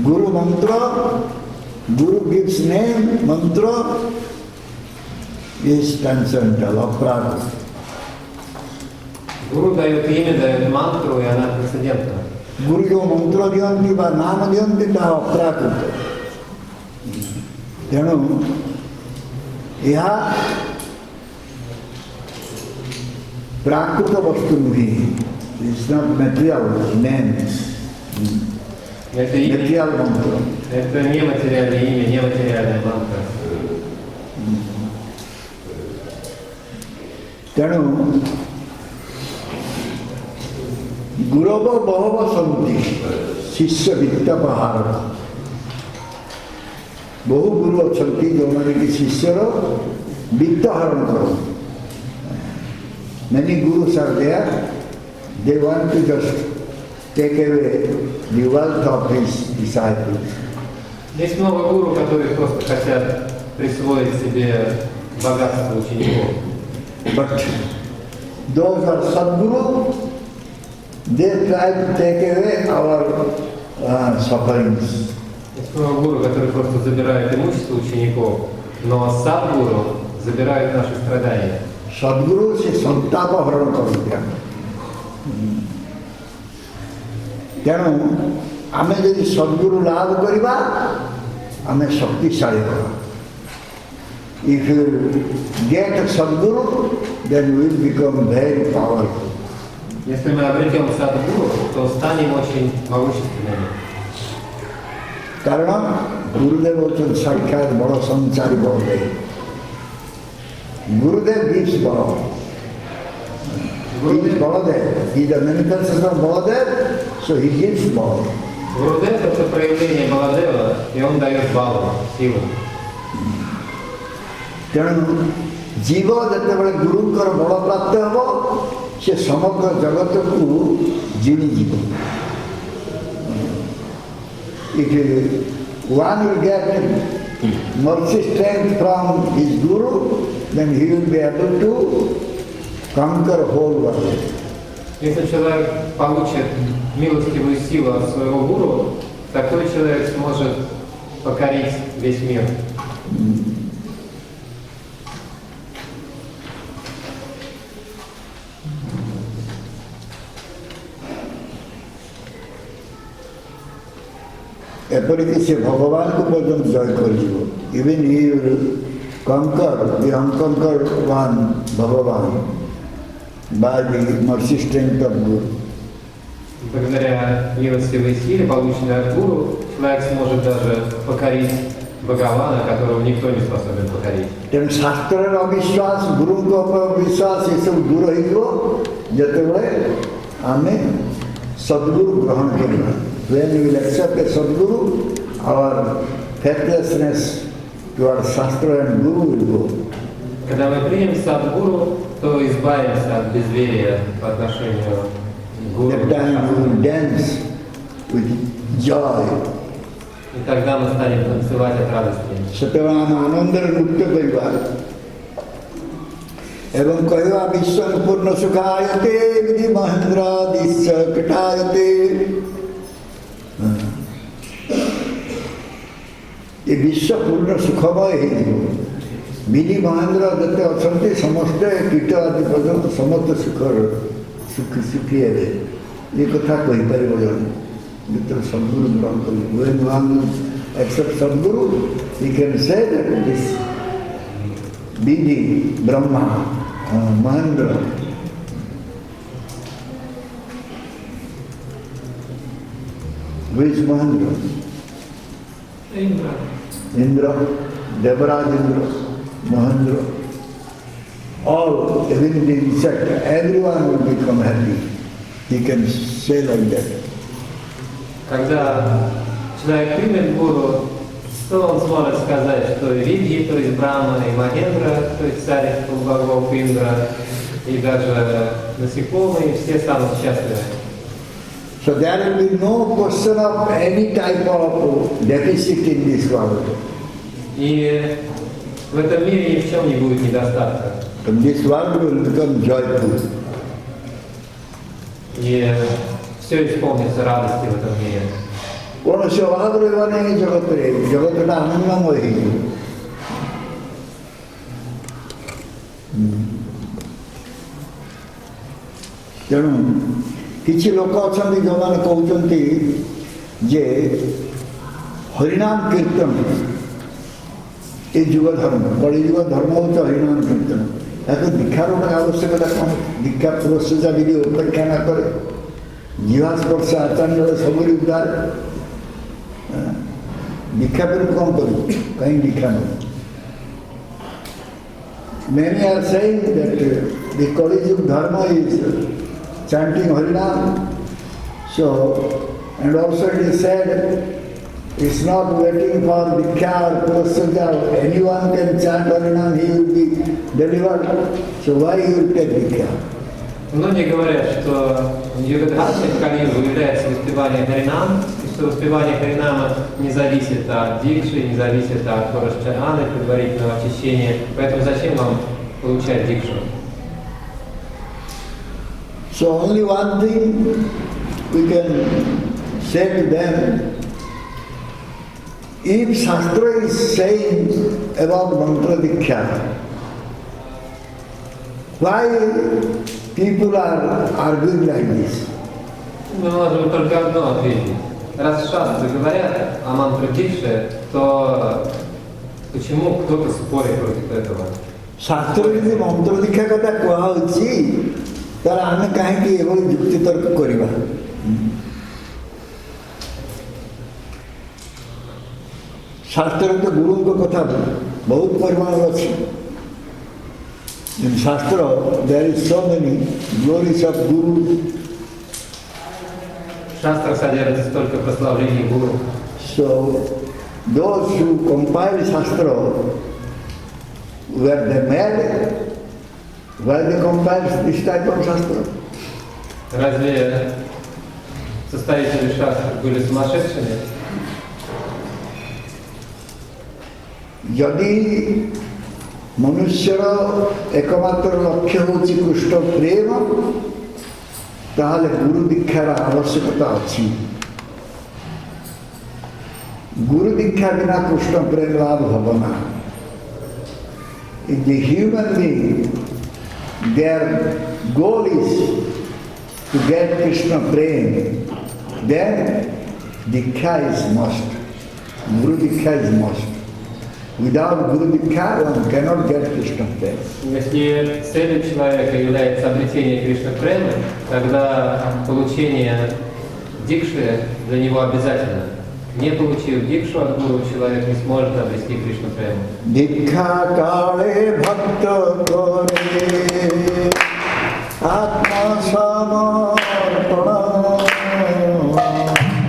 [SPEAKER 1] Guru mantra, Guru gives name, mantra is transcendental, aprakrit.
[SPEAKER 2] Гуру дает имя, дает мантру, и она трансцендентна.
[SPEAKER 1] Guru जो मंत्र दियन्ति वा नाम दियन्ति ताहा अप्राकृत। तेणु यह प्राकृत वस्तु नुहे। It's not material name.
[SPEAKER 2] Это имя,
[SPEAKER 1] Material mantra.
[SPEAKER 2] это не материальное имя, не материальная мантра.
[SPEAKER 1] तेणु गुरव बहव सन्ति शिष्य वित्त पहाड़ बहु गुरु अच्छा जो मैंने कि शिष्यर वित्त हरण कर many gurus are there, they want to just take away the wealth of his disciples.
[SPEAKER 2] Есть много гуру, которые просто хотят присвоить себе богатство учеников.
[SPEAKER 1] But those are Sadguru, they try to take away our sufferings.
[SPEAKER 2] Есть много гуру, которые просто забирают имущество учеников, но садгуру забирают наши страдания.
[SPEAKER 1] Sadguru se santaप हरण कर दिया। तेणु आमे यदि सद्गुरु लाभ करिबा आमे शक्तिशाली होगा। If you get a Sadguru, then we will become very powerful.
[SPEAKER 2] Если мы обретем садгуру, то станем очень могущественными.
[SPEAKER 1] कारण गुरुदेव होचन साक्षात बड़ संचारी Baldev. Gurudev gives ball. He is Baladev. He is the manifestation of Baladev, so he gives ball.
[SPEAKER 2] Гурудев — это проявление Баладева, и он дает балу, силу.
[SPEAKER 1] तेणु जीव जितेबाला गुरुंकर बल प्राप्त हम से समग्र जगत को जीणीजीव। If one will get mercy strength from his guru, then he will be able to conquer whole world.
[SPEAKER 2] Если человек получит милостивую силу от своего гуру, такой человек сможет покорить весь мир.
[SPEAKER 1] एपरिक से भगवान को पर्यंत जय कर even he will conquer the unconquered one Bhagavan by the mercy strength of Guru.
[SPEAKER 2] благодаря милостивой силе, полученной от гуру, человек сможет даже покорить Бхагавана, которого никто не способен покорить.
[SPEAKER 1] ତେଣୁ ଶାସ୍ତ୍ରର ଅବିଶ୍ୱାସ ଗୁରୁଙ୍କ ଉପରେ ଅବିଶ୍ୱାସ ଏସବୁ ଦୂର ହେଇଯିବ ଯେତେବେଳେ ଆମେ ସଦ୍ଗୁରୁ ଗ୍ରହଣ କରିବା। When we will accept a Sadguru, our faithlessness towards Shastra and Guru will go.
[SPEAKER 2] Когда мы примем Садгуру, то избавимся от безверия по отношению к гуру.
[SPEAKER 1] That time we will dance with joy.
[SPEAKER 2] И тогда мы станем танцевать от радости.
[SPEAKER 1] ସେତେବେଳେ ଆମେ ଆନନ୍ଦରେ ନୃତ୍ୟ କରିବା ଏବଂ କହିବା ବିଶ୍ୱ ପୂର୍ଣ୍ଣ ସୁଖାୟତେ ବିଧି ମହେନ୍ଦ୍ର ଦିଶ କଟାୟତେ। ଏ ବିଶ୍ୱ ପୂର୍ଣ୍ଣ ସୁଖମୟ ହେଇଯିବ। ବିଧି ମହେନ୍ଦ୍ର ଯେତେ ଅଛନ୍ତି ସମସ୍ତେ କୀଟ ଆଦି ପର୍ଯ୍ୟନ୍ତ ସମସ୍ତେ ସୁଖୀ ହେବେ। ଏ କଥା କହିପାରିବ ଜଣେ ଯେତେବେଳେ ସଦ୍ଗୁରୁ ଗ୍ରହଣ କରିବ। When one accepts Sadguru, he can say that this Bidi, Brahma, Mahendra, who is Mahendra? Indra, Devaraj Indra, Mahendra, all, even the insect, everyone will become happy. He can say like that.
[SPEAKER 2] Когда человек примет гуру, то он сможет сказать, что и Видхи, то есть Брахма, и Махендра, то есть царь богов Индра, и даже насекомые, все станут счастливы.
[SPEAKER 1] So there will be no question of any type of deficit in this world.
[SPEAKER 2] И в этом мире ни в чем не будет недостатка.
[SPEAKER 1] And this world will become joyful.
[SPEAKER 2] И все исполнится радости в этом мире.
[SPEAKER 1] କୌଣସି ଅଭାବ ରହିବ ନାହିଁ ଜଗତରେ, ଜଗତଟା ଆନନ୍ଦମୟ ହେଇଯିବ। ତେଣୁ କିଛି ଲୋକ ଅଛନ୍ତି ଯେଉଁମାନେ କହୁଛନ୍ତି ଯେ ହରିନାମ କୀର୍ତ୍ତନ ଏ ଯୁଗ ଧର୍ମ, କଳିଯୁଗ ଧର୍ମ ହେଉଛି ହରିନାମ କୀର୍ତ୍ତନ। ତାକୁ ଦୀକ୍ଷାର ଗୋଟେ ଆବଶ୍ୟକତା କ'ଣ? ଦୀକ୍ଷା ପୁରସ୍କୃତ ବିଧି ଉପେକ୍ଷା ନ କରେ, ଜିହାସ୍ପର୍ଶ ଆଚାର୍ଯ୍ୟ ସବୁରି ଉଦ୍ଧାର। ଦୀକ୍ଷା ପରେ କ'ଣ କରିବୁ? କାହିଁ ଦୀକ୍ଷା ନେବୁ? Many are saying that the Kali Yuga dharma is chanting Harinam. So, and also it is said, it's not waiting for Diksha or Purasya. Anyone can chant Harinam, he will be delivered. So why you will take Diksha?
[SPEAKER 2] Многие говорят, что йога-дхарма в Кали-югу является воспеванием Харинам, и что воспевание Харинама не зависит от дикши, не зависит от Парашчараны, предварительного очищения. Поэтому зачем вам получать дикшу?
[SPEAKER 1] So only one thing we can say to them, if Shastra is saying about mantra diksha, why people are arguing like this?
[SPEAKER 2] Мы можем только одно ответить. Раз шастры говорят о мантре дикше, то почему кто-то спорит против этого?
[SPEAKER 1] ଶାସ୍ତ୍ରରେ ଯଦି ମନ୍ତ୍ର ଦୀକ୍ଷା କଥା କୁହାହେଉଛି ତାହେଲେ ଆମେ କାହିଁକି ଏଭଳି ଯୁକ୍ତିତର୍କ କରିବା? ଶାସ୍ତ୍ରରେ ତ ଗୁରୁଙ୍କ କଥା ବହୁତ ପରିମାଣରେ ଅଛି। In Shastra, there is so many glories of Guru.
[SPEAKER 2] В шастрах содержится столько прославлений гуру.
[SPEAKER 1] So, those who compiled Shastra, were they mad? Why they compiled this type of Shastra?
[SPEAKER 2] Разве составители шастр были сумасшедшими?
[SPEAKER 1] ଯଦି ମନୁଷ୍ୟର ଏକମାତ୍ର ଲକ୍ଷ୍ୟ ହେଉଛି କୃଷ୍ଣ ପ୍ରେମ, ତାହେଲେ ଗୁରୁ ଦୀକ୍ଷାର ଆବଶ୍ୟକତା ଅଛି। ଗୁରୁ ଦୀକ୍ଷା ବିନା କୃଷ୍ଣ ପ୍ରେମ ଲାଭ ହେବ ନା। If the human being, their goal is to get Krishna prema, then Diksha is must. Guru Diksha is must. Without Guru Diksha, one cannot get Krishna prema.
[SPEAKER 2] Если целью человека является обретение Кришна Премы, тогда получение дикши для него обязательно. Не получив дикшу от гуру, человек не сможет обрести Кришну прему.
[SPEAKER 1] Dikha kale bhakta kore atma samarpana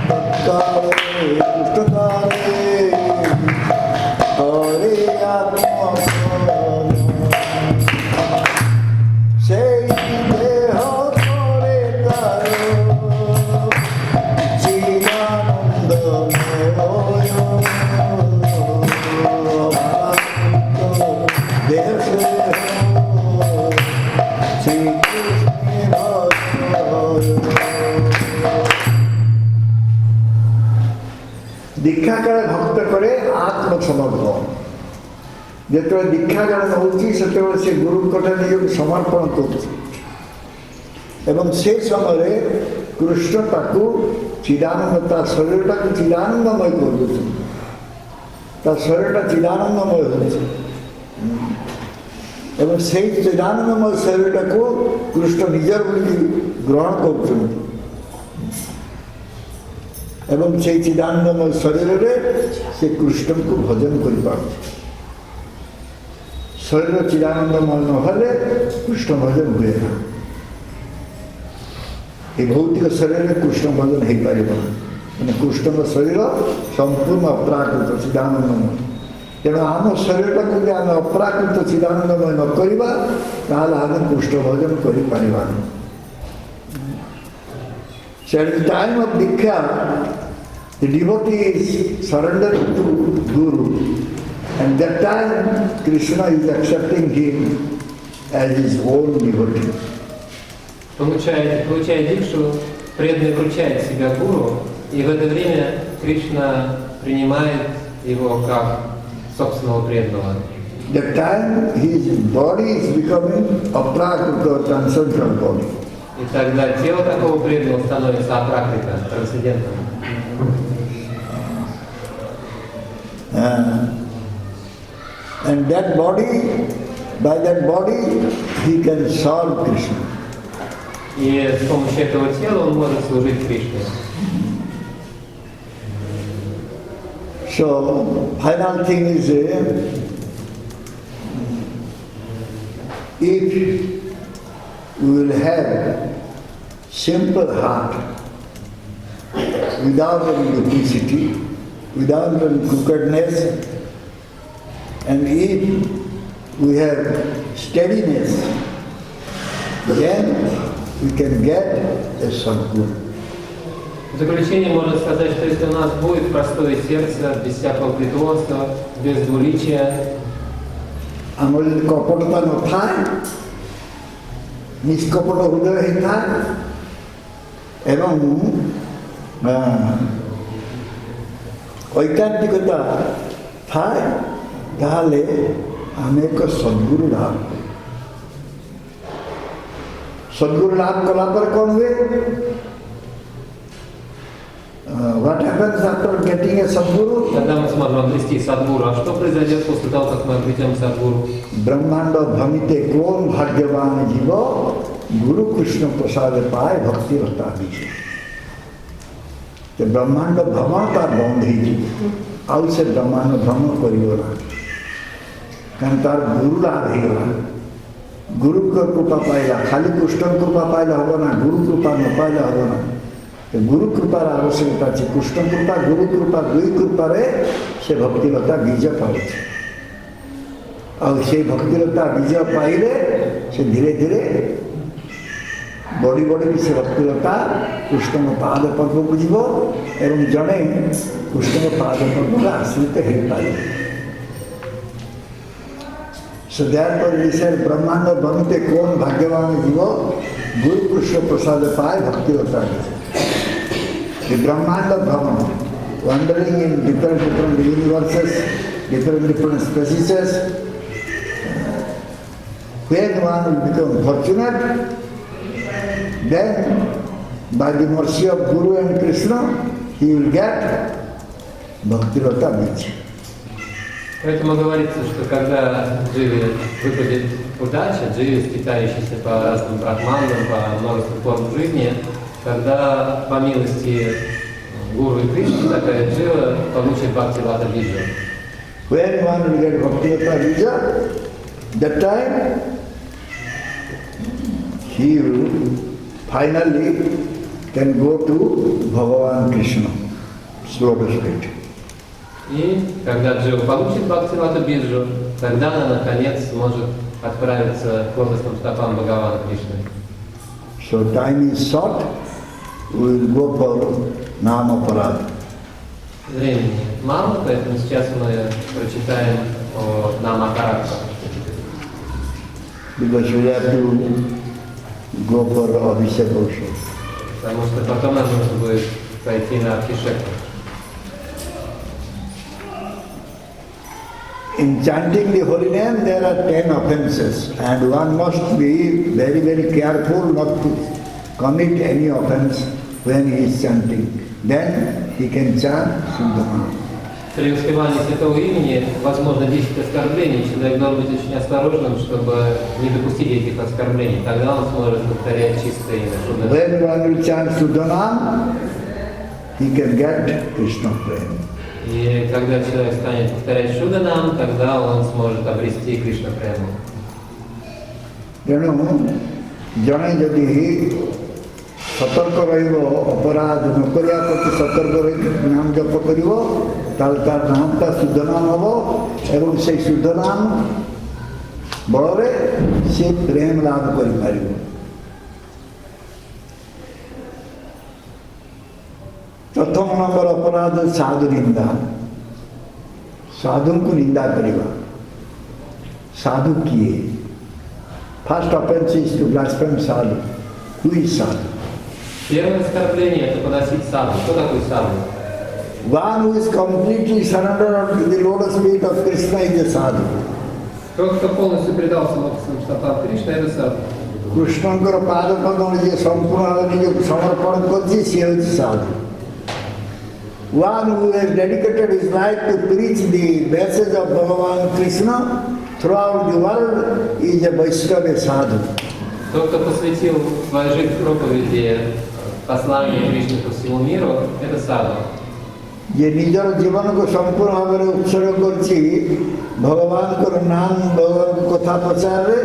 [SPEAKER 1] tatkale krishnadare kore atma sei deha kore taro chidananda moyo दीक्षा काल भक्त करे आत्मसमर्पण जो दीक्षा काल नौची से गुरु कटे निज समर्पण कर समय कृष्ण ताकू चिदानंद शरीर टाक चिदानंदमय कर शरीर चिदानंदमय हो चिदानंदमय शरीर टाक कृष्ण निजर ग्रहण कर एवं से चिदानंदमय शरीर से कृष्ण को भजन कर शरीर चिदानंदमय नहले कृष्ण भजन हुए ना ये भौतिक शरीर में कृष्ण भजन हो पार कृष्ण का शरीर संपूर्ण अपराकृत चिदानंदमय तेणु आम शरीर टाक आम अपराकृत चिदानंदमय न करवा आम कृष्ण भजन कर So at the time of Diksha, the devotee is surrendered to Guru, and that time Krishna is accepting him as his own devotee.
[SPEAKER 2] Получая дикшу, преданный вручает себя гуру, и в это время Кришна принимает его как собственного преданного.
[SPEAKER 1] That time his body is becoming aprakrita, transcendental body.
[SPEAKER 2] И тогда тело такого преданного становится апракрита, трансцендентным.
[SPEAKER 1] And that body, by that body, he can serve Krishna.
[SPEAKER 2] И с помощью этого тела он может служить Кришне.
[SPEAKER 1] So, final thing is, if we will have simple heart, without any duplicity, without any crookedness, and if we have steadiness, then we can get a sadguru.
[SPEAKER 2] В заключение можно сказать, что если у нас будет простое сердце, без всякого притворства, без двуличия,
[SPEAKER 1] ଆମର ଯଦି କପଟତା ନଥାଏ ନିଷ୍କପଟ ହୃଦୟ ହେଇଥାଏ ଏବଂ ଐକାନ୍ତିକତା ଥାଏ ତାହେଲେ ଆମେ ଏକ ସଦ୍ଗୁରୁ ଲାଭ କଲା ପରେ କ'ଣ ହୁଏ? What happens after getting a sadguru?
[SPEAKER 2] когда мы сможем обрести садгуру, а что произойдет после того, как мы обретем садгуру?
[SPEAKER 1] ब्रह्मांड भ्रमिते कौन भाग्यवान जीव गुरु कृष्ण प्रसाद पाए भक्ति रता विषय ब्रह्मांड भ्रमण तार बंद हो आउ से ब्रह्मांड भ्रमण करना कारण तार गुरु लाभ होगा गुरु कृपा पाइला खाली कृष्ण कृपा पाइले हम ना गुरु कृपा न पाइले हम ना गुरु कृपार आवश्यकता है कृष्ण कृपा गुरु कृपा दुई कृपार से भक्तिलता बीज पाए से भक्तिलता बीज पाइले से धीरे धीरे बढ़ी बढ़ी से भक्तिलता कृष्ण पाद पद्म को जीव एवं जड़े कृष्ण पाद पद्म आश्रित हो पाए So therefore we said ब्रह्मांड बनते कौन भाग्यवान जीव गुरु कृष्ण प्रसाद पाए भक्तिलता The Brahmanda Brahman, wandering in different universes, different species, when one will become fortunate, then by the mercy of Guru and Krishna, he will get Bhakti-rata Bija.
[SPEAKER 2] Поэтому говорится, что когда дживе выпадет удача, дживе, скитающийся по разным брахманам, по множеству форм жизни, Когда по милости Гуру и Кришны такая джива получит Бхактивата Биджа.
[SPEAKER 1] When one will get Bhaktivata Bija, that time he will finally can go to Bhagavan Krishna, so to speak.
[SPEAKER 2] И когда джива получит Бхактивата Биджу, тогда она наконец сможет отправиться к лотосным стопам Бхагавана Кришны.
[SPEAKER 1] So time is short, we will go for Nama Parad.
[SPEAKER 2] Времени мало, поэтому сейчас мы прочитаем о Намакаратха.
[SPEAKER 1] Because we have to go for Abhishek also.
[SPEAKER 2] Потому что потом нам нужно будет пойти на Абхишеку.
[SPEAKER 1] In chanting the holy name, there are 10 offenses, and one must be very, very careful not to commit any offense when he is chanting. Then he can chant Shuddhamana.
[SPEAKER 2] При успевании святого имени возможно 10 оскорблений. Человек должен быть очень осторожным, чтобы не допустить этих оскорблений. Тогда он сможет повторять чистое имя Шудданам.
[SPEAKER 1] When one will chant Shuddhanam, he can get Krishna prema.
[SPEAKER 2] И когда человек станет повторять Шудданам, тогда он сможет обрести Кришна прему.
[SPEAKER 1] ତେଣୁ ଜଣେ ଯଦି ସତର୍କ ରହିବ, ଅପରାଧ ନ କରିବା ପ୍ରତି ସତର୍କ ରହି ନାମ ଜପ କରିବ, ତାହେଲେ ତାର ନାମଟା ଶୁଦ୍ଧ ନାମ ହେବ ଏବଂ ସେଇ ଶୁଦ୍ଧ ନାମ ବଳରେ ସେ ପ୍ରେମ ଲାଭ କରିପାରିବ। ପ୍ରଥମ ନମ୍ବର ଅପରାଧ ସାଧୁ ନିନ୍ଦା, ସାଧୁଙ୍କୁ ନିନ୍ଦା କରିବା। ସାଧୁ କିଏ? First offense is to blaspheme sadhu. Who is sadhu?
[SPEAKER 2] Первое оскорбление – это поносить саду. Кто такой саду?
[SPEAKER 1] One who is completely surrendered to the lotus feet of Krishna is a sadhu.
[SPEAKER 2] Тот, кто полностью предался лотосным стопам Кришны, это саду.
[SPEAKER 1] କୃଷ୍ଣଙ୍କର ପାଦ ପଦ୍ମରେ ଯିଏ ସମ୍ପୂର୍ଣ୍ଣ ଭାବେ ନିଜକୁ ସମର୍ପଣ କରିଛି ସିଏ ହେଉଛି ସାଧୁ। One who has dedicated his life to preach the message of Bhagavan Krishna throughout the world is a Vaishnava sadhu.
[SPEAKER 2] Тот, кто посвятил свою жизнь проповеди посланию Кришны по всему миру, это саду.
[SPEAKER 1] ଯେ ନିଜର ଜୀବନକୁ ସମ୍ପୂର୍ଣ୍ଣ ଭାବରେ ଉତ୍ସର୍ଗ କରିଛି ଭଗବାନଙ୍କର ନାମ ଭଗବାନଙ୍କ କଥା ପ୍ରଚାରରେ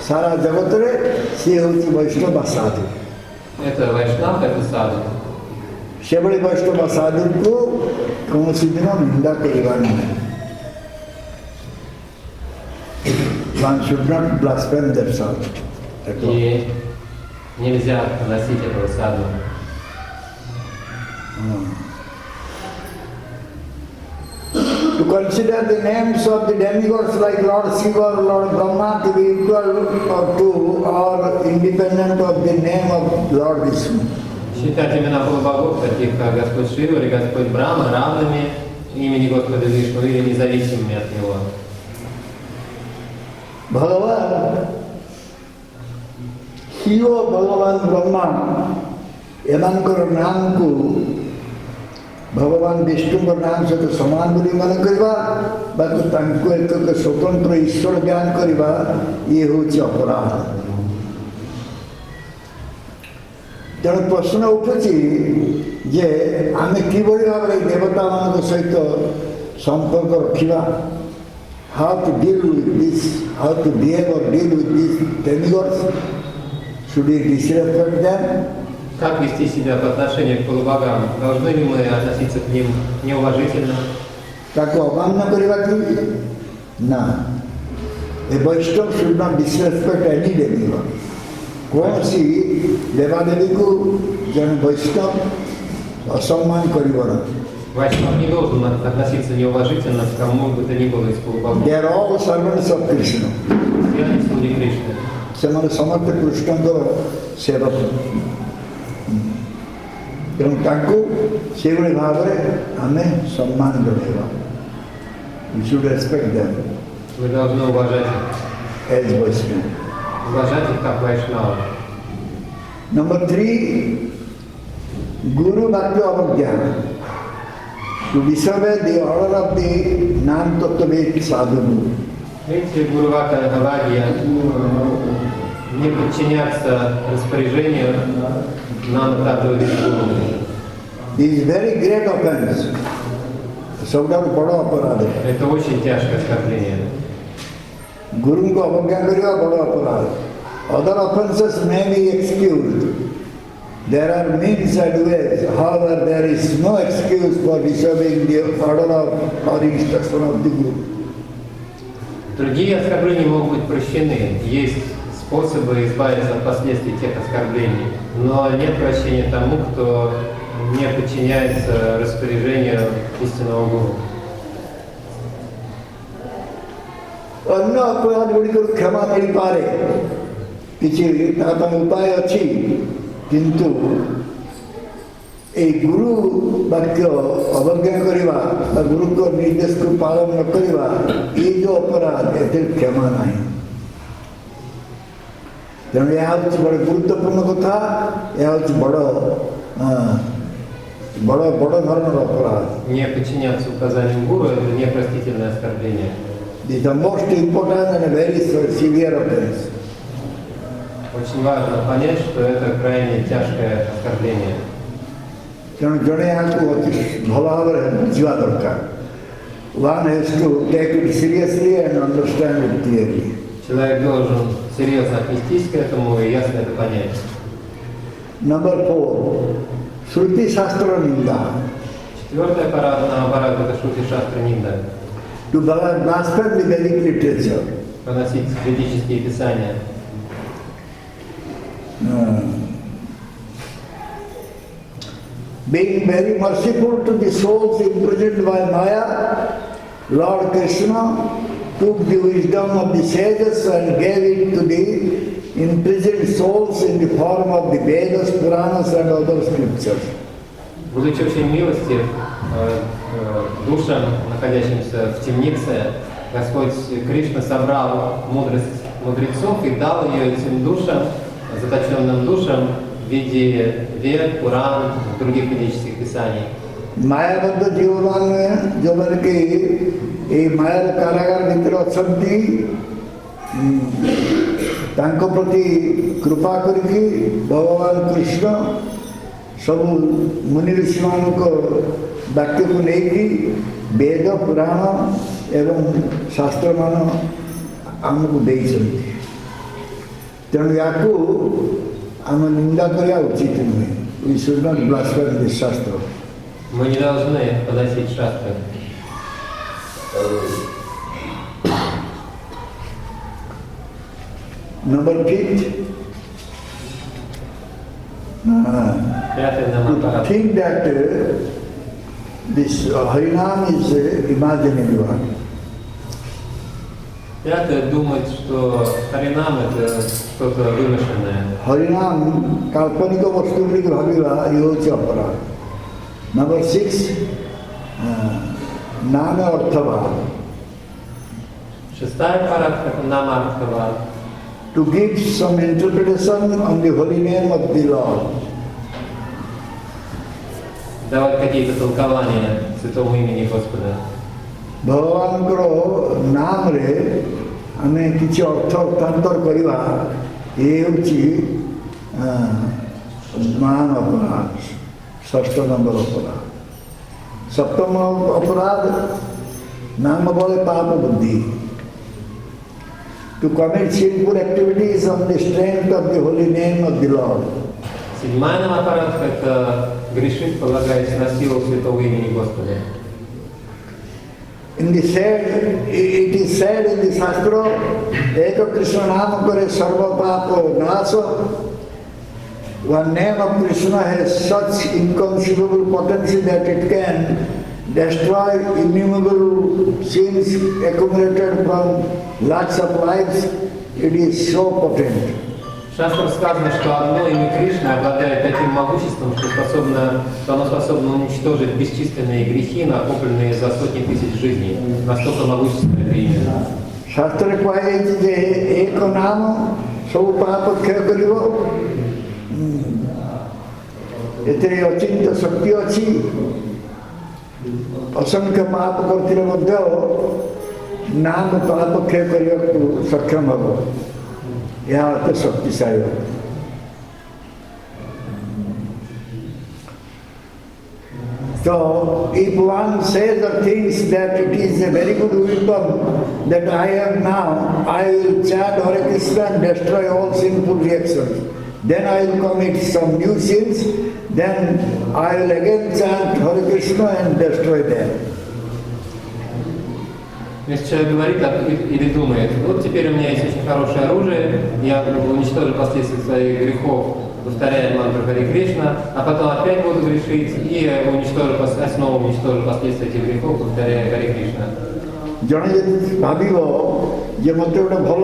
[SPEAKER 1] ସାରା ଜଗତରେ ସିଏ ହେଉଛି ବୈଷ୍ଣବ ସାଧୁ।
[SPEAKER 2] Это вайшнав, это саду.
[SPEAKER 1] ସେଭଳି ବୈଷ୍ଣବ ସାଧୁଙ୍କୁ କୌଣସି ଦିନ ନିନ୍ଦା କରିବା ନାହିଁ। One should not blaspheme that sadhu.
[SPEAKER 2] И нельзя носить этого саду.
[SPEAKER 1] To consider the names of the demigods like Lord Shiva or Lord Brahma to be equal or to or independent of the name of Lord Vishnu.
[SPEAKER 2] Считать имена полубогов, таких как Господь Шива или Господь Брахма, равными имени Господа Вишну или независимыми от него.
[SPEAKER 1] Bhagavan, Shiva, Bhagavan Brahma, ଏମାନଙ୍କର ନାମକୁ ଭଗବାନ ବିଷ୍ଣୁଙ୍କ ନାମ ସହିତ ସମାନ ବୋଲି ମନେ କରିବା ବା ତାଙ୍କୁ ଏକ ସ୍ୱତନ୍ତ୍ର ଈଶ୍ୱର ଜ୍ଞାନ କରିବା ଇଏ ହେଉଛି ଅପରାଧ। ତେଣୁ ପ୍ରଶ୍ନ ଉଠୁଛି ଯେ ଆମେ କିଭଳି ଭାବରେ ଦେବତାମାନଙ୍କ ସହିତ ସମ୍ପର୍କ ରଖିବା? How to deal with this, how to behave or deal with these demigods? Should we disrespect them?
[SPEAKER 2] Как вести себя по отношению к полубогам? Должны ли мы относиться к ним неуважительно?
[SPEAKER 1] ତାକୁ ଅମାନ୍ୟ କରିବା କି? ନା। A Vaishnava should not disrespect any demigod. କୌଣସି ଦେବାଦେବୀକୁ ଜଣେ ବୈଷ୍ଣବ ଅସମ୍ମାନ କରିବ ନାହିଁ।
[SPEAKER 2] Вайшнав не должен относиться неуважительно к кому бы то ни было из полубогов.
[SPEAKER 1] They are all servants of Krishna.
[SPEAKER 2] Все они слуги Кришны.
[SPEAKER 1] ସେମାନେ ସମସ୍ତେ କୃଷ୍ଣଙ୍କର ସେବକ। ତେଣୁ ତାଙ୍କୁ ସେଭଳି ଭାବରେ ଆମେ ସମ୍ମାନ ଜଣାଇବା। We should respect them
[SPEAKER 2] Мы должны уважать их.
[SPEAKER 1] as Vaishnava.
[SPEAKER 2] Уважать их как вайшнава.
[SPEAKER 1] Number 3, Guru Bhakti Avagyan. To disobey the order of the non-tattvavid sadhu.
[SPEAKER 2] Видите, Гуру Бхакти Авагья не подчиняться распоряжению, нам также говорит Гуру.
[SPEAKER 1] This is very great offense. सबका बड़ा अपराध है.
[SPEAKER 2] Это очень тяжкое оскорбление.
[SPEAKER 1] गुरु को अवज्ञा करेगा बड़ा अपराध. Other offenses may be excused. There are means and ways. However, there is no excuse for disobeying the order of or instruction of the Guru.
[SPEAKER 2] Другие оскорбления могут быть прощены. Есть способы избавиться от последствий тех оскорблений. Но нет прощения тому, кто не подчиняется распоряжению истинного Гуру.
[SPEAKER 1] अन्य अपराध गुड़िक क्षमा मिल पारे किसी उपाय अच्छी किंतु ए गुरु वाक्य अवज्ञा करवा गुरु को निर्देश को पालन न करवा ये जो अपराध एते क्षमा नहीं. तेणु यह बड़ गुरुत्वपूर्ण कथा. यह बड़ बड़ धरण अपराध.
[SPEAKER 2] Не подчиняться указаниям Гуру – это непростительное оскорбление.
[SPEAKER 1] This is the most important and very severe offense.
[SPEAKER 2] Очень важно понять, что это крайне тяжкое оскорбление.
[SPEAKER 1] ତେଣୁ ଜଣେ ଏହାକୁ ଅତି ଭଲ ଭାବରେ ବୁଝିବା ଦରକାର. One has to take it seriously and understand it clearly.
[SPEAKER 2] Человек должен серьезно отнестись к этому и ясно это понять.
[SPEAKER 1] Number 4. Shruti Shastra Ninda.
[SPEAKER 2] Четвертый аппарат – это Шрути Шастра Нинда.
[SPEAKER 1] To blaspheme the Vedic literature.
[SPEAKER 2] Поносить ведические писания.
[SPEAKER 1] Being very merciful to the souls imprisoned by Maya, Lord Krishna took the wisdom of the sages and gave it to the imprisoned souls in the form of the Vedas, Puranas and other scriptures.
[SPEAKER 2] Будучи очень милостив душам, находящимся в темнице, Господь Кришна собрал мудрость мудрецов и дал ее этим душам, заточенным душам, в виде Вед, Пуран, других ведических писаний.
[SPEAKER 1] मायाबद्ध जीवन में जो मन के ये माया कारागार भितर अछंती तांको प्रति कृपा करके भगवान कृष्ण सब मुनि ऋषि मान को वाक्य को लेकी वेद पुराण एवं शास्त्र मान आमको देइछन्ति. तेणु याकू आम निंदा करिया उचित नुहे. We should not blaspheme this shastra.
[SPEAKER 2] Мы не должны подносить шастры.
[SPEAKER 1] Number 5.
[SPEAKER 2] Пятый нам
[SPEAKER 1] To
[SPEAKER 2] аппарат.
[SPEAKER 1] think that this Harinam is imaginary one.
[SPEAKER 2] Пятое, думать, что Харинам – это что-то вымышленное.
[SPEAKER 1] Harinam काल्पनिक वस्तु की भाविवा ये होची अपराध. Number 6. नाम अर्थवाद.
[SPEAKER 2] Шестая аппарат – это Намартхава.
[SPEAKER 1] To give some interpretation on the holy name of the Lord.
[SPEAKER 2] Давать какие-то толкования святому имени Господа.
[SPEAKER 1] भगवान को नाम रे हमें किसी अर्थ अर्थांतर करवा ये होची महान अपराध. षष्ठ नंबर अपराध. सप्तम अपराध नाम बोले पाप बुद्धि. To commit sinful activities on the strength of the holy name of the Lord.
[SPEAKER 2] Седьмая нам аппарат – это грешить, полагаясь на силу святого имени Господа.
[SPEAKER 1] In the said, it is said in the Shastra, Eka Krishna Nama Kare Sarva Papo Nasa. One name of Krishna has such inconceivable potency that it can destroy innumerable sins accumulated from lakhs of lives. It is so potent.
[SPEAKER 2] В Шастрах сказано, что одно имя Кришны обладает таким могуществом, что оно способно уничтожить бесчисленные грехи, накопленные за сотни тысяч жизней. Настолько могущественное это имя.
[SPEAKER 1] शास्त्र कहुଯାଇଛି ଯେ ଏକ ନାମ ସବୁ ପାପ କ୍ଷୟ କରିବ. ଏଥିରେ ଅଚିନ୍ତ୍ୟ ଶକ୍ତି ଅଛି. ଅସଂଖ୍ୟ ପାପ କରିଥିଲେ ମଧ୍ୟ ନାମ ପାପ କ୍ଷୟ କରିବାକୁ ସକ୍ଷମ ହେବ. ଏହା ଅତି ଶକ୍ତିଶାଳୀ। So, if one says or thinks that it is a very good wisdom that I have now, I will chant Hare Krishna and destroy all sinful reactions. Then I will commit some new sins, then I will again chant Hare Krishna and destroy them.
[SPEAKER 2] Если человек говорит или думает, вот теперь у меня есть очень хорошее оружие, я уничтожу последствия своих грехов, повторяя мантру Харе Кришна, а потом опять буду грешить и снова уничтожу последствия этих грехов, повторяя Харе Кришна.
[SPEAKER 1] ଜଣେ ଯଦି ଭାବିବ ଯେ ମୋତେ ଗୋଟେ ଭଲ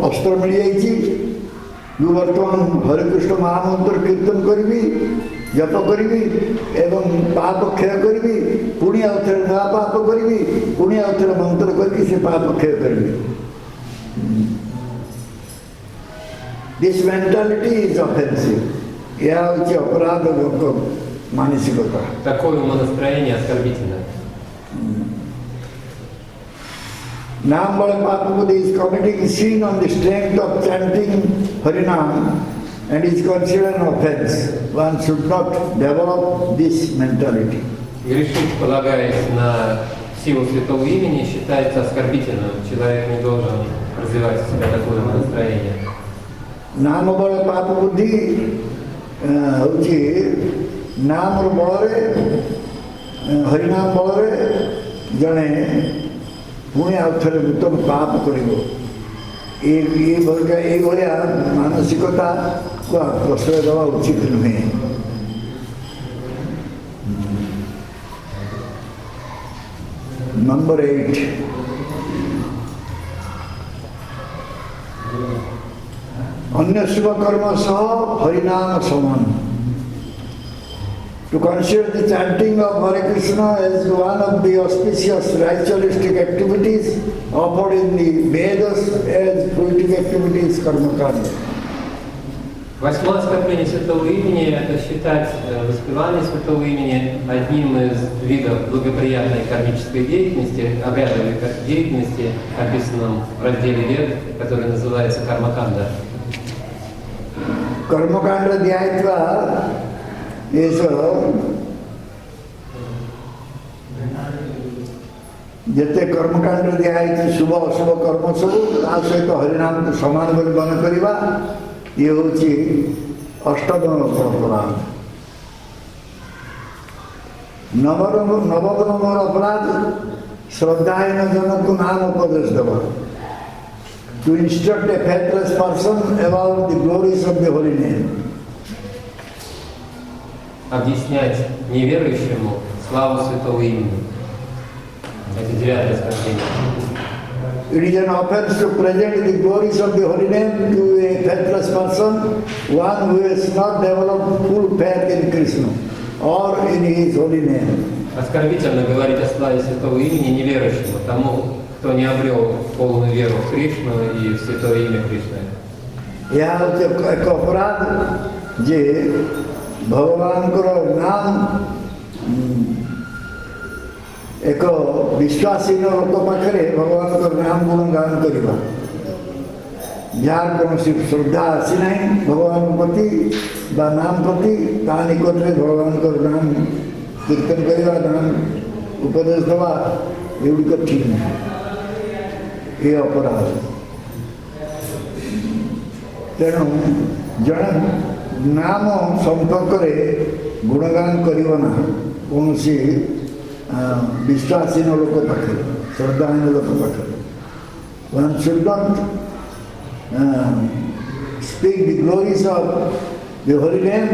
[SPEAKER 1] ଅସ୍ତ୍ର ମିଳିଯାଇଛି, ମୁଁ ବର୍ତ୍ତମାନ ହରେକୃଷ୍ଣ ମହାମନ୍ତ୍ର କୀର୍ତ୍ତନ କରିବି, ଜପ କରିବି ଏବଂ ପାପ କ୍ଷୟ କରିବି, ପୁଣି ଆଉ ଥରେ ନୂଆ ପାପ କରିବି, ପୁଣି ଆଉ ଥରେ ମନ୍ତ୍ର କରିକି ସେ ପାପ କ୍ଷୟ କରିବି। This mentality is offensive. ଏହା ହେଉଛି ଅପରାଧ ଲୋକ ମାନସିକତା।
[SPEAKER 2] Такое умонастроение оскорбительное.
[SPEAKER 1] Nambala Papapudi is committing sin on the strength of chanting Harinam and is considered an offense. One should not develop this mentality.
[SPEAKER 2] Грешить, полагаясь на силу святого имени, считается оскорбительным. Человек не должен развивать в себе такое настроение.
[SPEAKER 1] Namabala Papapudi ହେଉଛି ନାମର ବଳରେ ହରିନାମ ବଳରେ ଜଣେ ପୁଣି ଆଉ ଥରେ ନୂତନ ପାପ କରିବ। ଏଇଭଳିଆ ମାନସିକତାକୁ ପ୍ରଶ୍ରୟ ଦେବା ଉଚିତ ନୁହେଁ। Number 8. अन्य शुभ कर्म सह हरिनाम समान। To consider the chanting of Hare Krishna as one of the auspicious ritualistic activities offered in the Vedas as fruitive activities karmakanda.
[SPEAKER 2] Восьмое оскорбление святого имени – это считать воспевание святого имени одним из видов благоприятной кармической деятельности, обрядовой деятельности, описанном в разделе Вед, который называется кармаканда.
[SPEAKER 1] Karmakanda Dhyayatva is ଯେତେ କର୍ମକାଣ୍ଡ ଦିଆହେଇଛି ଶୁଭ ଅଶୁଭ କର୍ମ ସବୁ ତା ସହିତ ହରିନାମକୁ ସମାନ ବୋଲି ମନେ କରିବା, ଇଏ ହେଉଛି ଅଷ୍ଟମ ଅପରାଧ। ନବମ ନମ୍ବର ଅପରାଧ ଶ୍ରଦ୍ଧାହୀନ ଜଣକୁ ନାମ ଉପଦେଶ ଦେବା। To instruct a faithless person about the glories of the holy name.
[SPEAKER 2] Объяснять неверующему славу святого имени. Это девятое оскорбление.
[SPEAKER 1] It is an offense to present the glories of the holy name to a faithless person, one who has not developed full faith in Krishna or in his holy name.
[SPEAKER 2] Оскорбительно говорить о славе святого имени неверующему, тому, кто не обрел полную веру в Кришну и в святое имя Кришны.
[SPEAKER 1] ଏହା ହେଉଛି ଏକ ଅପରାଧ ଯେ ଭଗବାନଙ୍କର ନାମ ଏକ ବିଶ୍ୱାସୀନ ଲୋକ ପାଖରେ ଭଗବାନଙ୍କର ନାମ ଗୁଣଗାନ କରିବା। ଯାହାର କୌଣସି ଶ୍ରଦ୍ଧା ଆସିନାହିଁ ଭଗବାନଙ୍କ ପ୍ରତି ବା ନାମ ପ୍ରତି, ତା ନିକଟରେ ଭଗବାନଙ୍କର ନାମ କୀର୍ତ୍ତନ କରିବା, ନାମ ଉପଦେଶ ଦେବା, ଏଗୁଡ଼ିକ ଠିକ୍ ନୁହେଁ। ଏ ଅପରାଧ। ତେଣୁ ଜଣେ ନାମ ସମ୍ପର୍କରେ ଗୁଣଗାନ କରିବ ନାହିଁ କୌଣସି ବିଶ୍ୱାସୀନ ଲୋକ ପାଖରେ, ଶ୍ରଦ୍ଧାହୀନ ଲୋକ ପାଖରେ। One should not speak the glories of the holy name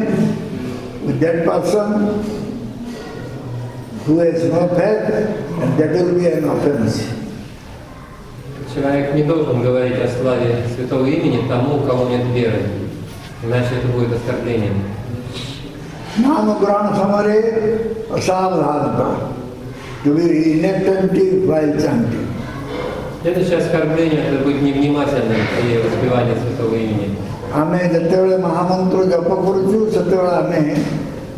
[SPEAKER 1] with that person who has no faith, and that will be an offense.
[SPEAKER 2] Человек не должен говорить о славе святого имени тому, у кого нет веры, иначе это будет оскорблением.
[SPEAKER 1] नाम ग्रहण समय असावधानता, to be inattentive while chanting.
[SPEAKER 2] Следующее оскорбление – это быть невнимательным при воспевании святого имени.
[SPEAKER 1] ଆମେ ଯେତେବେଳେ ମହାମନ୍ତ୍ର ଜପ କରୁଛୁ ସେତେବେଳେ ଆମେ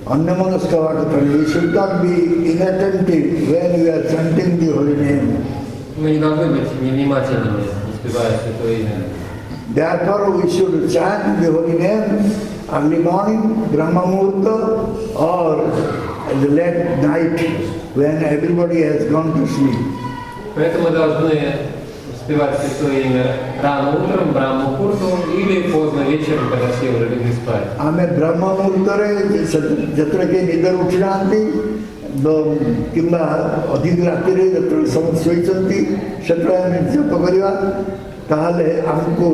[SPEAKER 1] ଅନ୍ୟମନସ୍କ ହେବା କଥା ନୁହେଁ। We should not be inattentive when we are chanting the holy name.
[SPEAKER 2] Мы не должны быть невнимательными, воспевая святое имя.
[SPEAKER 1] Therefore, we should chant the holy name early morning, Brahma Muhurta, or at the late night when everybody has gone to sleep.
[SPEAKER 2] Поэтому мы должны воспевать Святое имя рано утром, Брахма-мухурту, или поздно вечером, когда все уже легли спать.
[SPEAKER 1] ଆମେ ବ୍ରହ୍ମ ମୁହୂର୍ତ୍ତରେ ଯେତେବେଳେ କେହି ନିଦରୁ ଉଠି ନାହାନ୍ତି କିମ୍ବା ଅଧିକ ରାତିରେ ଯେତେବେଳେ ସମସ୍ତେ ଶୋଇଛନ୍ତି ସେତେବେଳେ ଆମେ ଜପ କରିବା ତାହେଲେ ଆମକୁ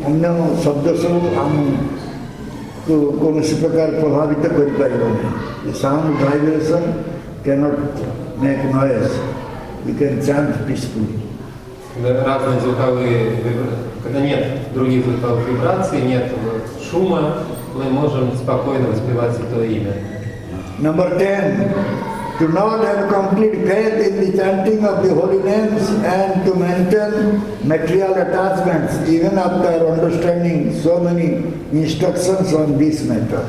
[SPEAKER 1] ଅନ୍ୟ ଶବ୍ଦ ସବୁ ଆମକୁ କୌଣସି ପ୍ରକାର ପ୍ରଭାବିତ କରିପାରିବନି. The sound vibration cannot make noise. We can chant peacefully.
[SPEAKER 2] Когда разные звуковые, когда нет других звуковых вибраций, нет шума, мы можем спокойно воспевать Святое имя.
[SPEAKER 1] Number 10, to not have complete faith in the chanting of the holy names and to maintain material attachments even after understanding so many instructions on this matter.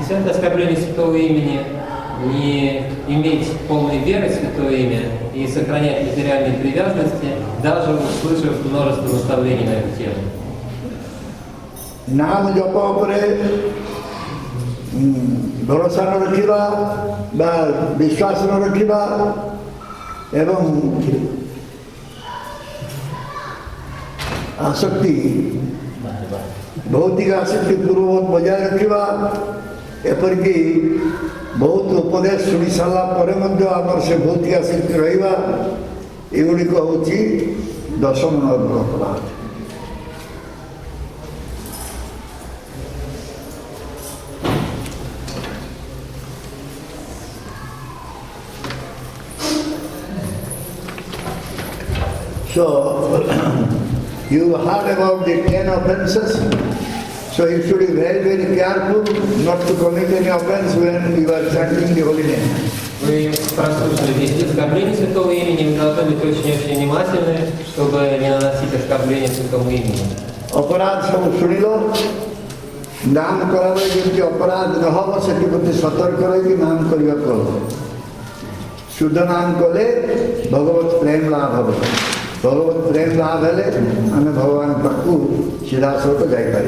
[SPEAKER 2] 10 оскорбление Святого имени — не иметь полной веры в Святое имя и сохранять материальные привязанности, даже услышав множество наставлений на эту тему.
[SPEAKER 1] नाम जप उपरे भरोसा न रखिबा बा विश्वास न रखिबा एवं आसक्ति भौतिक आसक्ति पूर्वक बजाय रखिबा एपरिक बहुत उपदेश शुणी सारा पर आमर से भौतिक आसक्ति रहा एगुड़िक हूँ 10 नंबर अपराध. So, you heard about the 10 offenses, so you should be very, very careful not to commit any offense when you are chanting the holy name.
[SPEAKER 2] Вы прослушали 10 оскорблений Святого имени, вы должны быть очень-очень внимательны, чтобы не наносить оскорбления Святому имени.
[SPEAKER 1] अपराध सब शुणिल नाम करावे जमी अपराध न हम से सतर्क रही नाम करने को शुद्ध नाम कले भगवत प्रेम लाभ हम भगवत प्रेम लाभ हेले आम भगवान पाखु सीधा सड़क जापर.